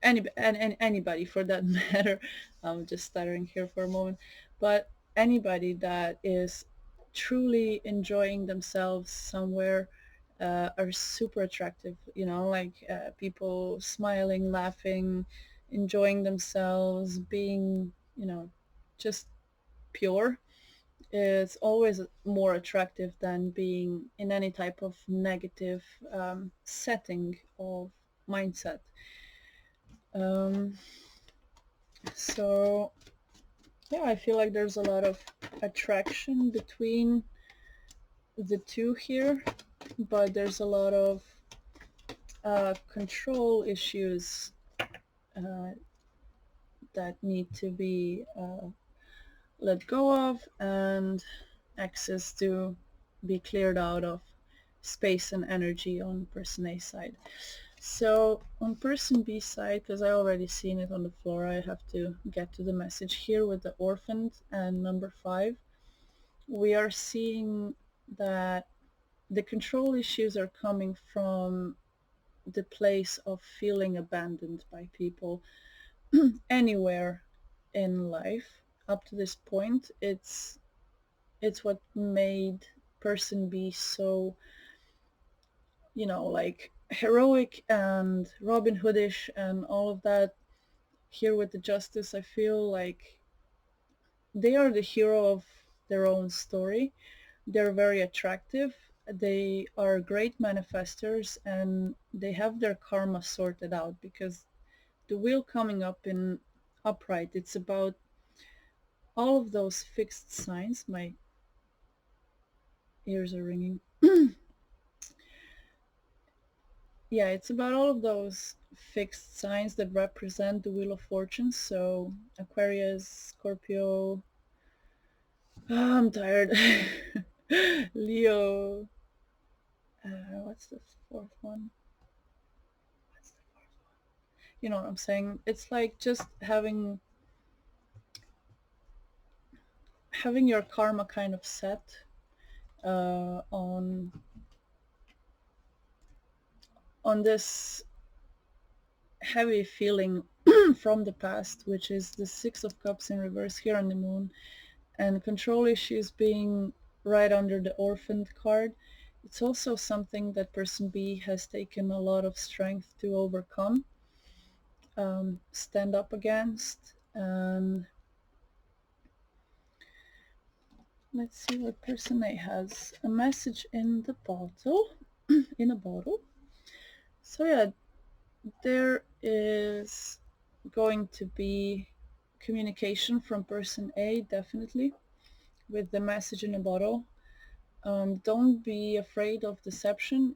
anybody for that matter, I'm just stuttering here for a moment, but anybody that is truly enjoying themselves somewhere are super attractive, you know, like people smiling, laughing, enjoying themselves, being, you know, just pure. It's always more attractive than being in any type of negative setting of mindset. Um, so yeah, I feel like there's a lot of attraction between the two here, but there's a lot of control issues uh, that need to be let go of, and access to be cleared out of space and energy on person A side. So on person B side, because I already seen it on the floor, I have to get to the message here with the orphaned and number 5. We are seeing that the control issues are coming from the place of feeling abandoned by people anywhere in life. Up to this point, it's what made person B so, you know, like heroic and Robin Hoodish and all of that. Here with the justice, I feel like they are the hero of their own story. They're very attractive. They are great manifestors, and they have their karma sorted out, because the wheel coming up in upright, it's about all of those fixed signs. My ears are ringing. Yeah, it's about all of those fixed signs that represent the wheel of fortune. So Aquarius, Scorpio, Oh, I'm tired. Leo. What's the fourth one? What's the fourth one? You know what I'm saying? It's like just having your karma kind of set on this heavy feeling from the past, which is the Six of Cups in reverse here on the moon, and control issues being right under the orphaned card. It's also something that person B has taken a lot of strength to overcome, stand up against. And let's see what person A has. A message in the bottle, in a bottle. So yeah, there is going to be communication from person A, definitely, with the message in a bottle. Don't be afraid of deception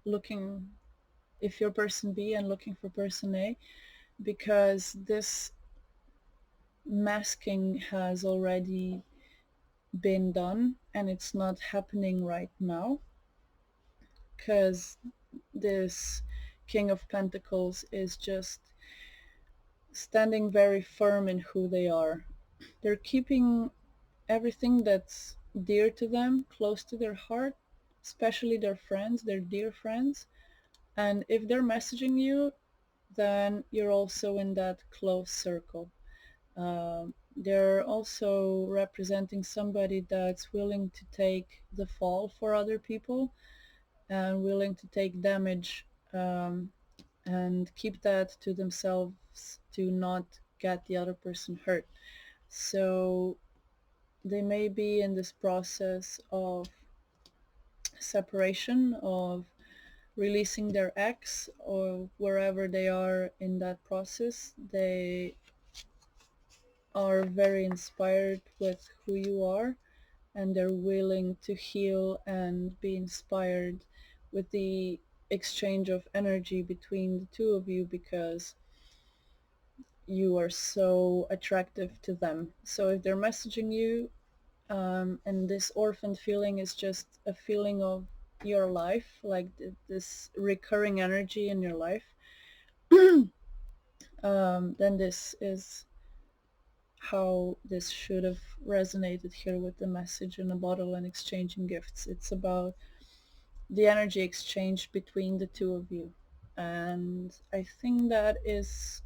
looking, if you're person B and looking for person A, because this masking has already been done and it's not happening right now, because this King of Pentacles is just standing very firm in who they are. They're keeping everything that's dear to them close to their heart, especially their friends, their dear friends. And if they're messaging you, then you're also in that close circle. They're also representing somebody that's willing to take the fall for other people and willing to take damage, and keep that to themselves to not get the other person hurt. So they may be in this process of separation, of releasing their ex, or wherever they are in that process. They are very inspired with who you are, and they're willing to heal and be inspired with the exchange of energy between the two of you, because you are so attractive to them. So if they're messaging you, and this orphaned feeling is just a feeling of your life, like this recurring energy in your life, then this is how this should have resonated here with the message in a bottle and exchanging gifts. It's about the energy exchange between the two of you. And I think that is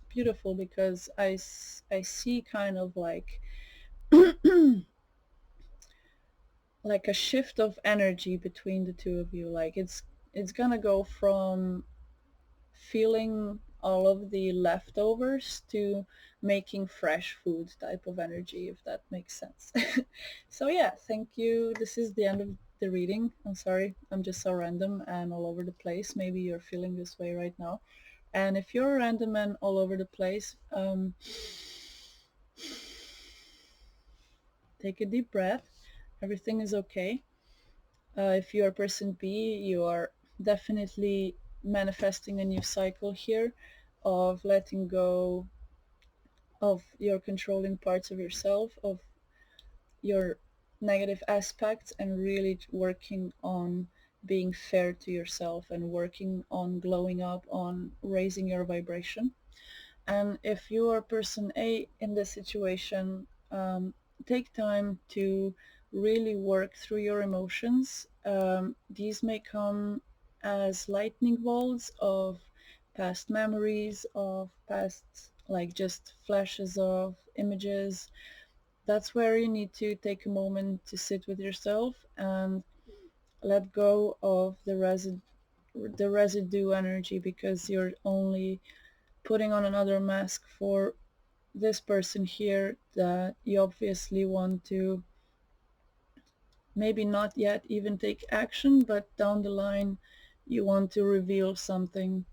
beautiful, because I see kind of like a shift of energy between the two of you. Like it's gonna go from feeling all of the leftovers to making fresh food type of energy, if that makes sense. So yeah, thank you. This is the end of the reading. I'm sorry, I'm just so random and all over the place. Maybe you're feeling this way right now. And if you're random and all over the place, take a deep breath. Everything is okay. If you are person B, you are definitely manifesting a new cycle here of letting go of your controlling parts of yourself, of your negative aspects, and really working on being fair to yourself and working on glowing up, on raising your vibration. And if you are person A in this situation, take time to really work through your emotions. These may come as lightning bolts of past memories, of past, like just flashes of images. That's where you need to take a moment to sit with yourself and let go of the residue energy, because you're only putting on another mask for this person here that you obviously want to maybe not yet even take action, but down the line you want to reveal something,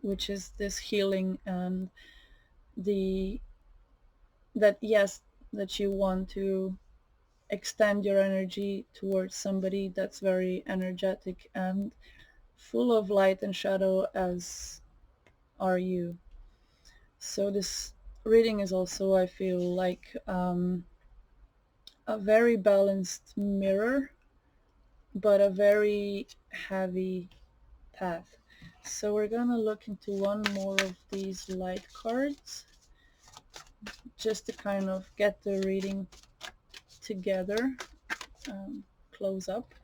which is this healing, and the that yes, that you want to extend your energy towards somebody that's very energetic and full of light and shadow, as are you. So this reading is also, I feel like, a very balanced mirror, but a very heavy path. So we're gonna look into one more of these light cards just to kind of get the reading together, close up.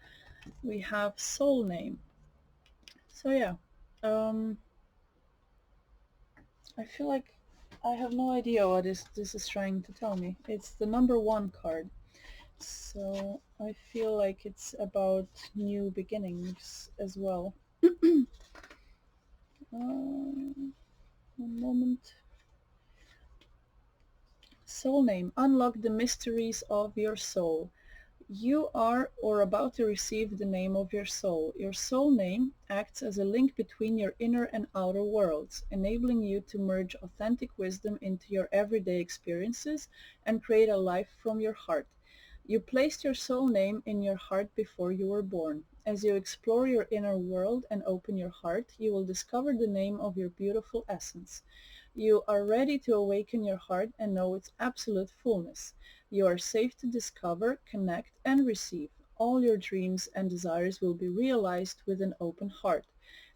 We have soul name. So yeah, um, I feel like I have no idea what this is trying to tell me. It's the number 1 card. So I feel like it's about new beginnings as well. One moment. Soul name. Unlock the mysteries of your soul. You are or about to receive the name of your soul. Your soul name acts as a link between your inner and outer worlds, enabling you to merge authentic wisdom into your everyday experiences and create a life from your heart. You placed your soul name in your heart before you were born. As you explore your inner world and open your heart, you will discover the name of your beautiful essence. You are ready to awaken your heart and know its absolute fullness. You are safe to discover, connect, and receive. All your dreams and desires will be realized with an open heart.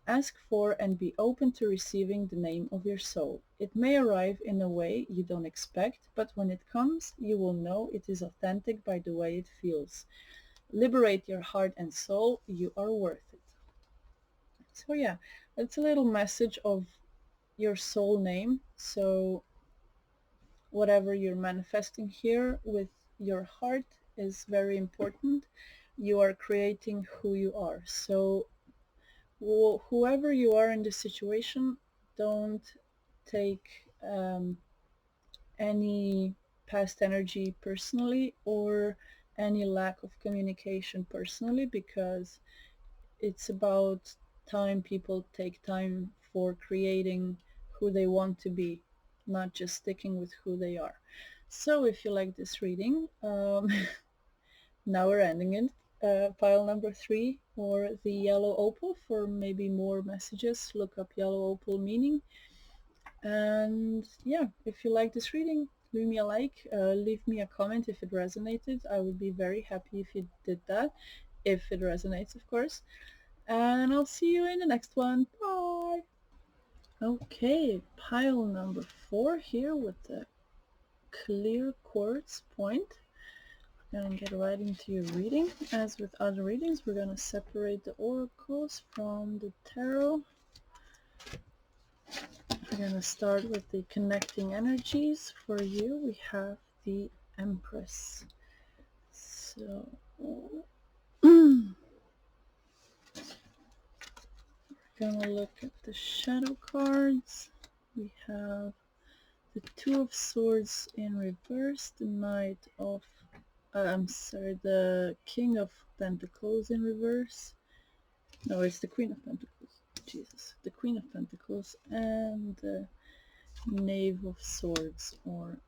Ask for and be open to receiving the name of your soul. It may arrive in a way you don't expect, but when it comes, you will know it is authentic by the way it feels. Liberate your heart and soul. You are worth it. So yeah, that's a little message of your soul name. So whatever you're manifesting here with your heart is very important. You are creating who you are. So whoever you are in this situation, don't take any past energy personally or any lack of communication personally, because it's about time people take time for creating who they want to be, not just sticking with who they are. So if you like this reading, now we're ending it. Pile number 3, or the yellow opal. For maybe more messages, look up yellow opal meaning. And yeah, if you like this reading, leave me a like, leave me a comment if it resonated. I would be very happy if you did that, if it resonates, of course. And I'll see you in the next one. Bye! Okay, pile number 4 here with the clear quartz point. Gonna get right into your reading. As with other readings, we're gonna separate the oracles from the tarot. We're gonna start with the connecting energies. For you, we have the Empress. So we're gonna look at the shadow cards. We have the Two of Swords in reverse, the Knight of the King of Pentacles in reverse. No, it's the Queen of Pentacles. Jesus. The Queen of Pentacles and the Knave of Swords, or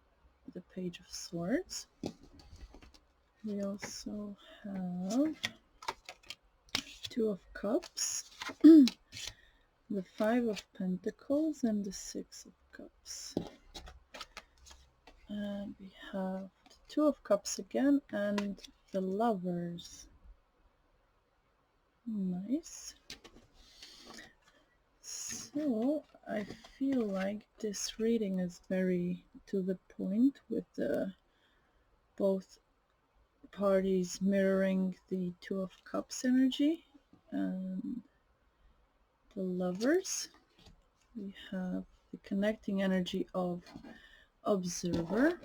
the Page of Swords. We also have Two of Cups, the Five of Pentacles, and the Six of Cups. And we have the Two of Cups again and the Lovers. Nice. So I feel like this reading is very to the point, with both parties mirroring the Two of Cups energy and the Lovers. We have the connecting energy of Observer,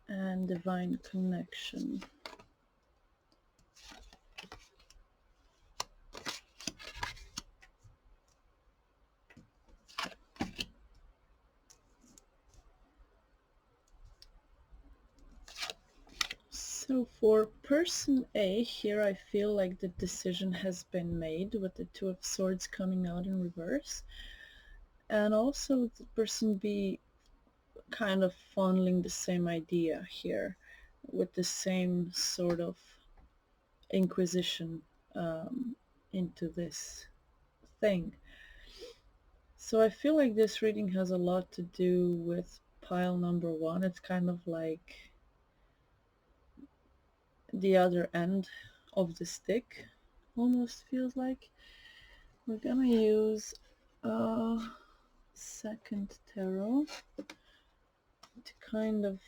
and Divine Connection. So for person A here, I feel like the decision has been made with the Two of Swords coming out in reverse, and also the person B kind of funneling the same idea here with the same sort of inquisition into this thing. So I feel like this reading has a lot to do with pile number one. It's kind of like the other end of the stick, almost feels like. We're gonna use a second tarot to kind of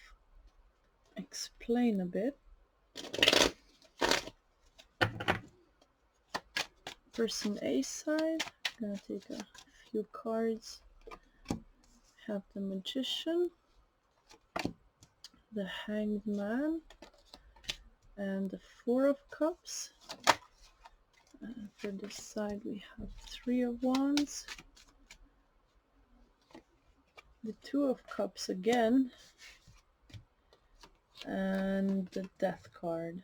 explain a bit. Person A side, I'm gonna take a few cards. Have the Magician, the Hanged Man, and the Four of Cups. For this side we have Three of Wands, the Two of Cups again, and the Death card.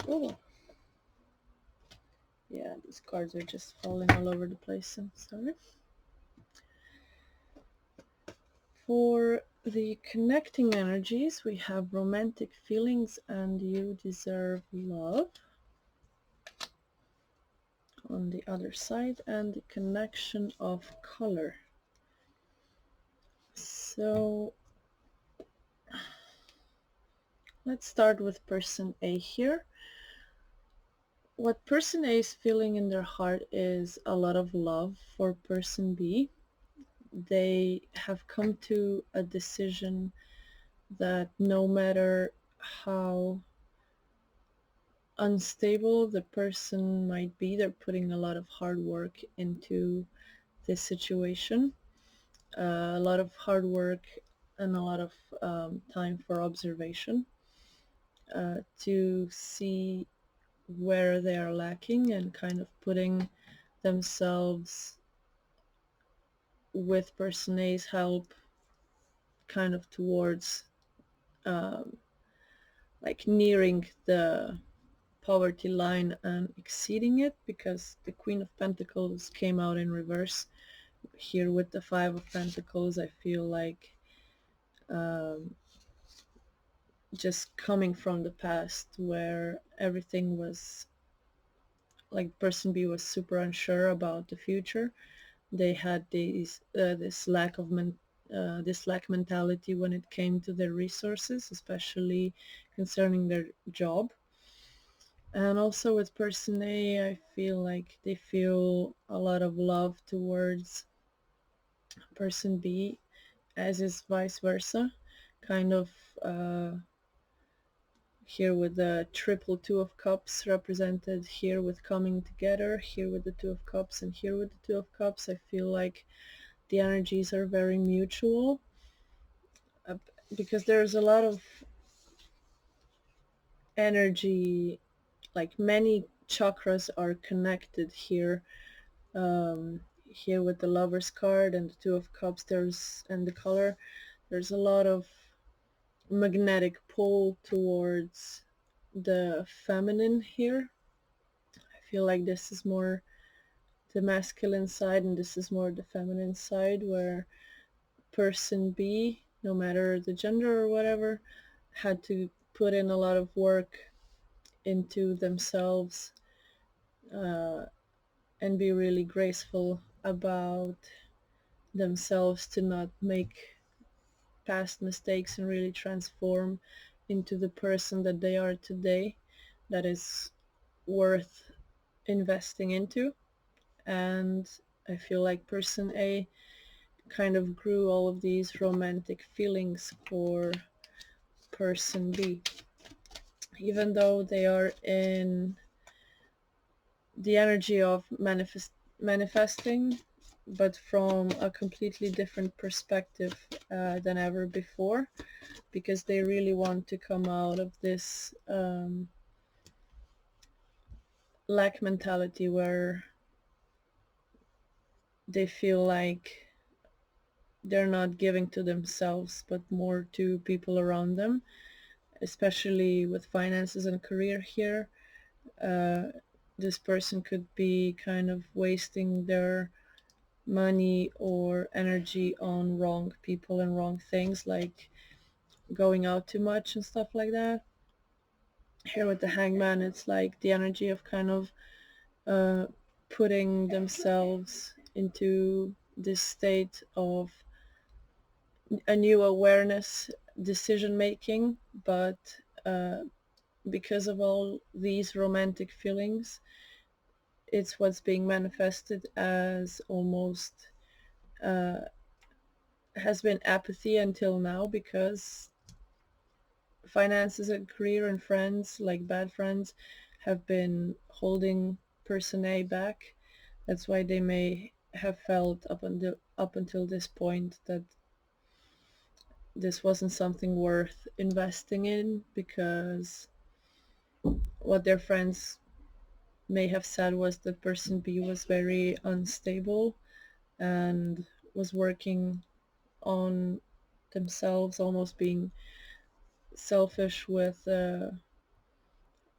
Oh, yeah, these cards are just falling all over the place, I'm sorry. For the connecting energies, we have romantic feelings and you deserve love on the other side, and the connection of color. So let's start with person A here. What person A is feeling in their heart is a lot of love for person B. They have come to a decision that no matter how unstable the person might be, they're putting a lot of hard work into this situation. A lot of hard work and a lot of time for observation to see where they are lacking and kind of putting themselves with person A's help kind of towards like nearing the poverty line and exceeding it, because the Queen of Pentacles came out in reverse here with the Five of Pentacles. I feel like just coming from the past where everything was like person B was super unsure about the future. They had this lack of this lack mentality when it came to their resources, especially concerning their job. And also with person A, I feel like they feel a lot of love towards person B, as is vice versa. Kind of here with the triple Two of Cups represented, here with coming together, here with the Two of Cups, and here with the Two of Cups. I feel like the energies are very mutual because there's a lot of energy, like many chakras are connected here. Here with the Lover's card and the Two of Cups, and the color, there's a lot of magnetic pull towards the feminine here. I feel like this is more the masculine side and this is more the feminine side, where person B, no matter the gender or whatever, had to put in a lot of work into themselves and be really graceful about themselves to not make past mistakes and really transform into the person that they are today, that is worth investing into. And I feel like person A kind of grew all of these romantic feelings for person B, even though they are in the energy of manifesting, but from a completely different perspective than ever before, because they really want to come out of this lack mentality where they feel like they're not giving to themselves but more to people around them, especially with finances and career here. This person could be kind of wasting their money or energy on wrong people and wrong things, like going out too much and stuff like that. Here with the Hangman, it's like the energy of kind of putting themselves into this state of a new awareness, decision making, but because of all these romantic feelings, it's what's being manifested as almost has been apathy until now, because finances and career and friends, like bad friends, have been holding person A back. That's why they may have felt up until this point that this wasn't something worth investing in, because what their friends may have said was that person B was very unstable and was working on themselves, almost being selfish with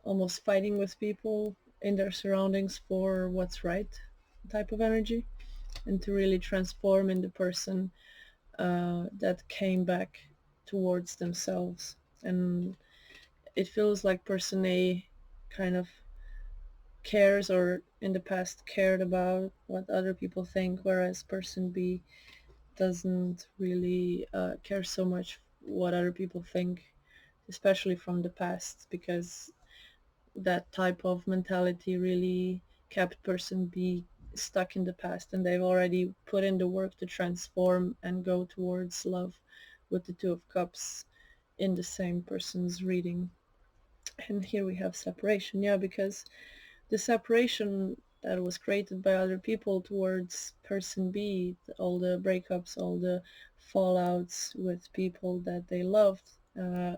almost fighting with people in their surroundings for what's right type of energy, and to really transform in the person that came back towards themselves. And it feels like person A kind of cares, or in the past cared, about what other people think, whereas person B doesn't really care so much what other people think, especially from the past, because that type of mentality really kept person B stuck in the past, and they've already put in the work to transform and go towards love with the Two of Cups in the same person's reading. And here we have separation, yeah, because the separation that was created by other people towards person B, all the breakups, all the fallouts with people that they loved,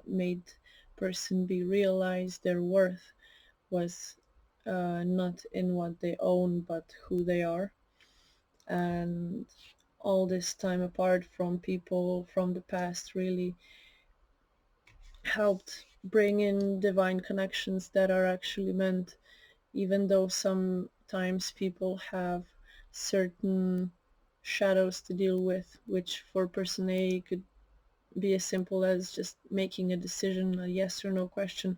made person B realize their worth was not in what they own, but who they are. And all this time apart from people from the past really helped bring in divine connections that are actually meant, even though sometimes people have certain shadows to deal with, which for person A could be as simple as just making a decision, a yes or no question,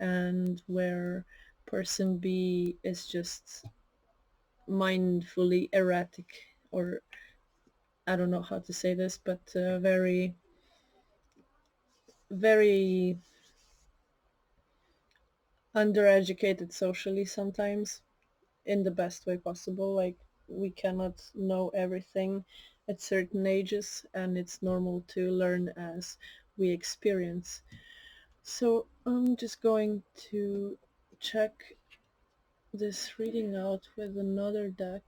and where person B is just mindfully erratic, or I don't know how to say this, but very, very undereducated socially sometimes, in the best way possible. Like, we cannot know everything at certain ages, and it's normal to learn as we experience. So I'm just going to check this reading out with another deck,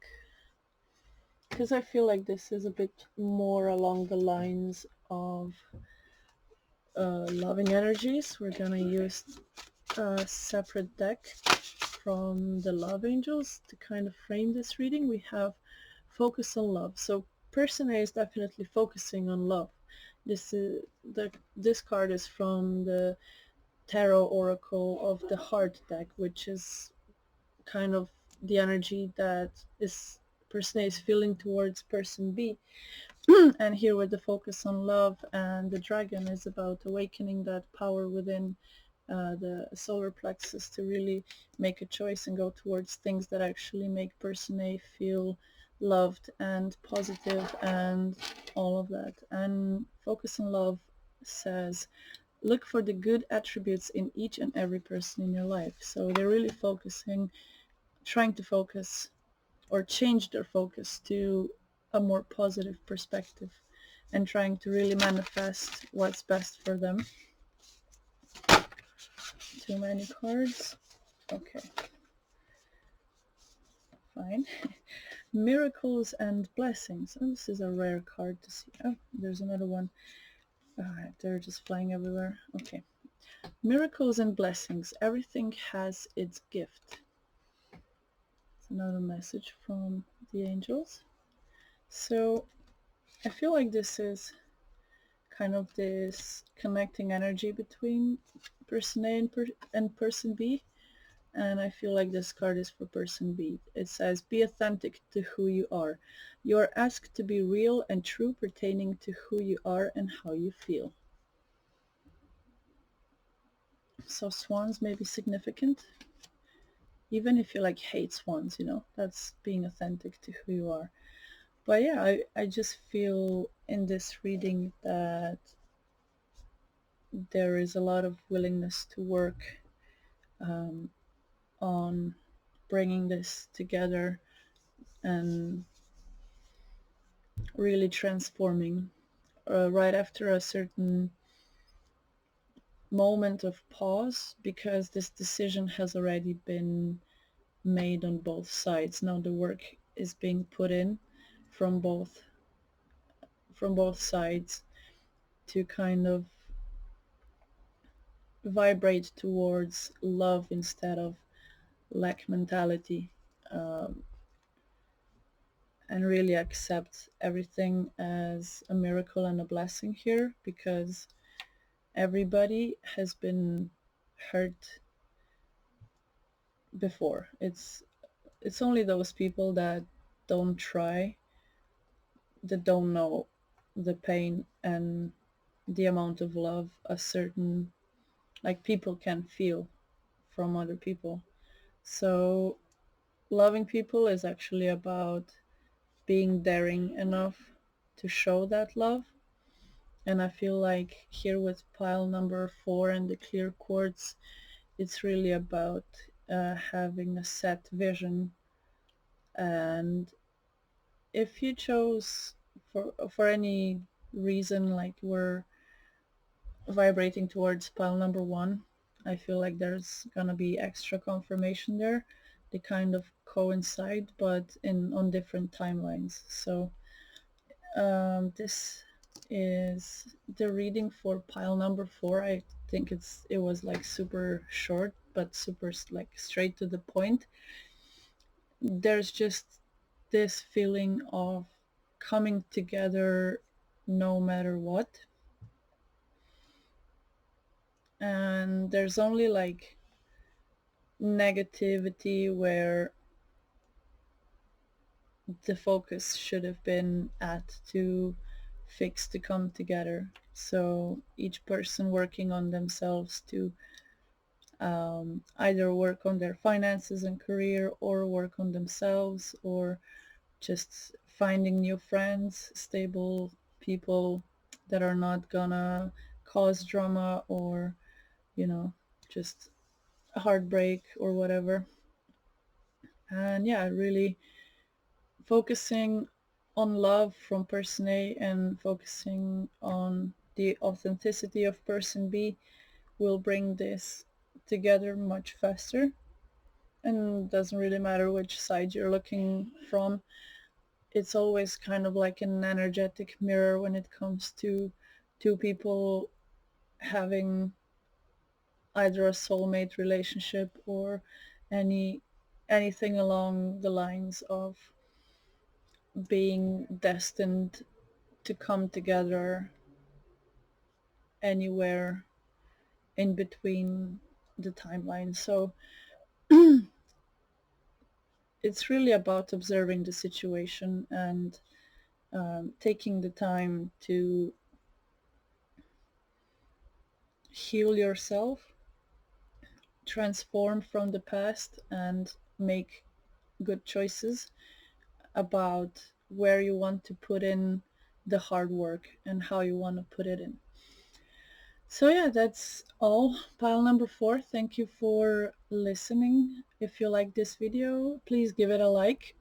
because I feel like this is a bit more along the lines of loving energies. We're gonna use a separate deck from the love angels to kind of frame this reading. We have focus on love. So person A is definitely focusing on love. This card is from the tarot oracle of the heart deck, which is kind of the energy that is person A is feeling towards person B. And here with the focus on love, and the dragon is about awakening that power within the solar plexus to really make a choice and go towards things that actually make person A feel loved and positive and all of that. And focus on love says, look for the good attributes in each and every person in your life. So they're really trying to focus, or change their focus to a more positive perspective, and trying to really manifest what's best for them. Too many cards. Okay, fine. Miracles and blessings. Oh, this is a rare card to see. Oh, there's another one. They're just flying everywhere. Okay. Miracles and blessings. Everything has its gift. It's another message from the angels. So I feel like this is kind of this connecting energy between person A and person B. And I feel like this card is for person B. It says, be authentic to who you are. You are asked to be real and true, pertaining to who you are and how you feel. So swans may be significant. even if you like hate swans, you know, that's being authentic to who you are. But yeah, I just feel in this reading that there is a lot of willingness to work on bringing this together and really transforming right after a certain moment of pause, because this decision has already been made on both sides. Now the work is being put in from both sides to kind of vibrate towards love instead of lack mentality, and really accept everything as a miracle and a blessing here, because everybody has been hurt before. It's only those people that don't try, that don't know the pain and the amount of love a certain, like, people can feel from other people. So loving people is actually about being daring enough to show that love. And I feel like here with pile number 4 and the clear quartz, it's really about having a set vision. And if you chose for any reason, like we're vibrating towards pile number 1, I feel like there's gonna be extra confirmation there. They kind of coincide, but in on different timelines. So this is the reading for pile number 4. I think it was like super short, but super like straight to the point. There's just this feeling of coming together no matter what, and there's only like negativity where the focus should have been at to fix, to come together. So each person working on themselves to either work on their finances and career, or work on themselves, or just finding new friends, stable people that are not gonna cause drama, or, you know, just heartbreak or whatever. And yeah, really focusing on love from person A and focusing on the authenticity of person B will bring this together much faster. And it doesn't really matter which side you're looking from. It's always kind of like an energetic mirror when it comes to two people having either a soulmate relationship or anything along the lines of being destined to come together anywhere in between the timeline. So it's really about observing the situation and taking the time to heal yourself, transform from the past, and make good choices about where you want to put in the hard work and how you want to put it in. So yeah, that's all. Pile number 4. Thank you for listening. If you like this video, please give it a like.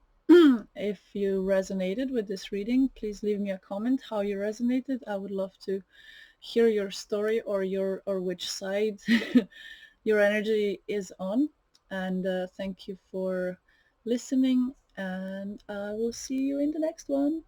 If you resonated with this reading, please leave me a comment how you resonated. I would love to hear your story, or which side your energy is on. And thank you for listening, and I will see you in the next one.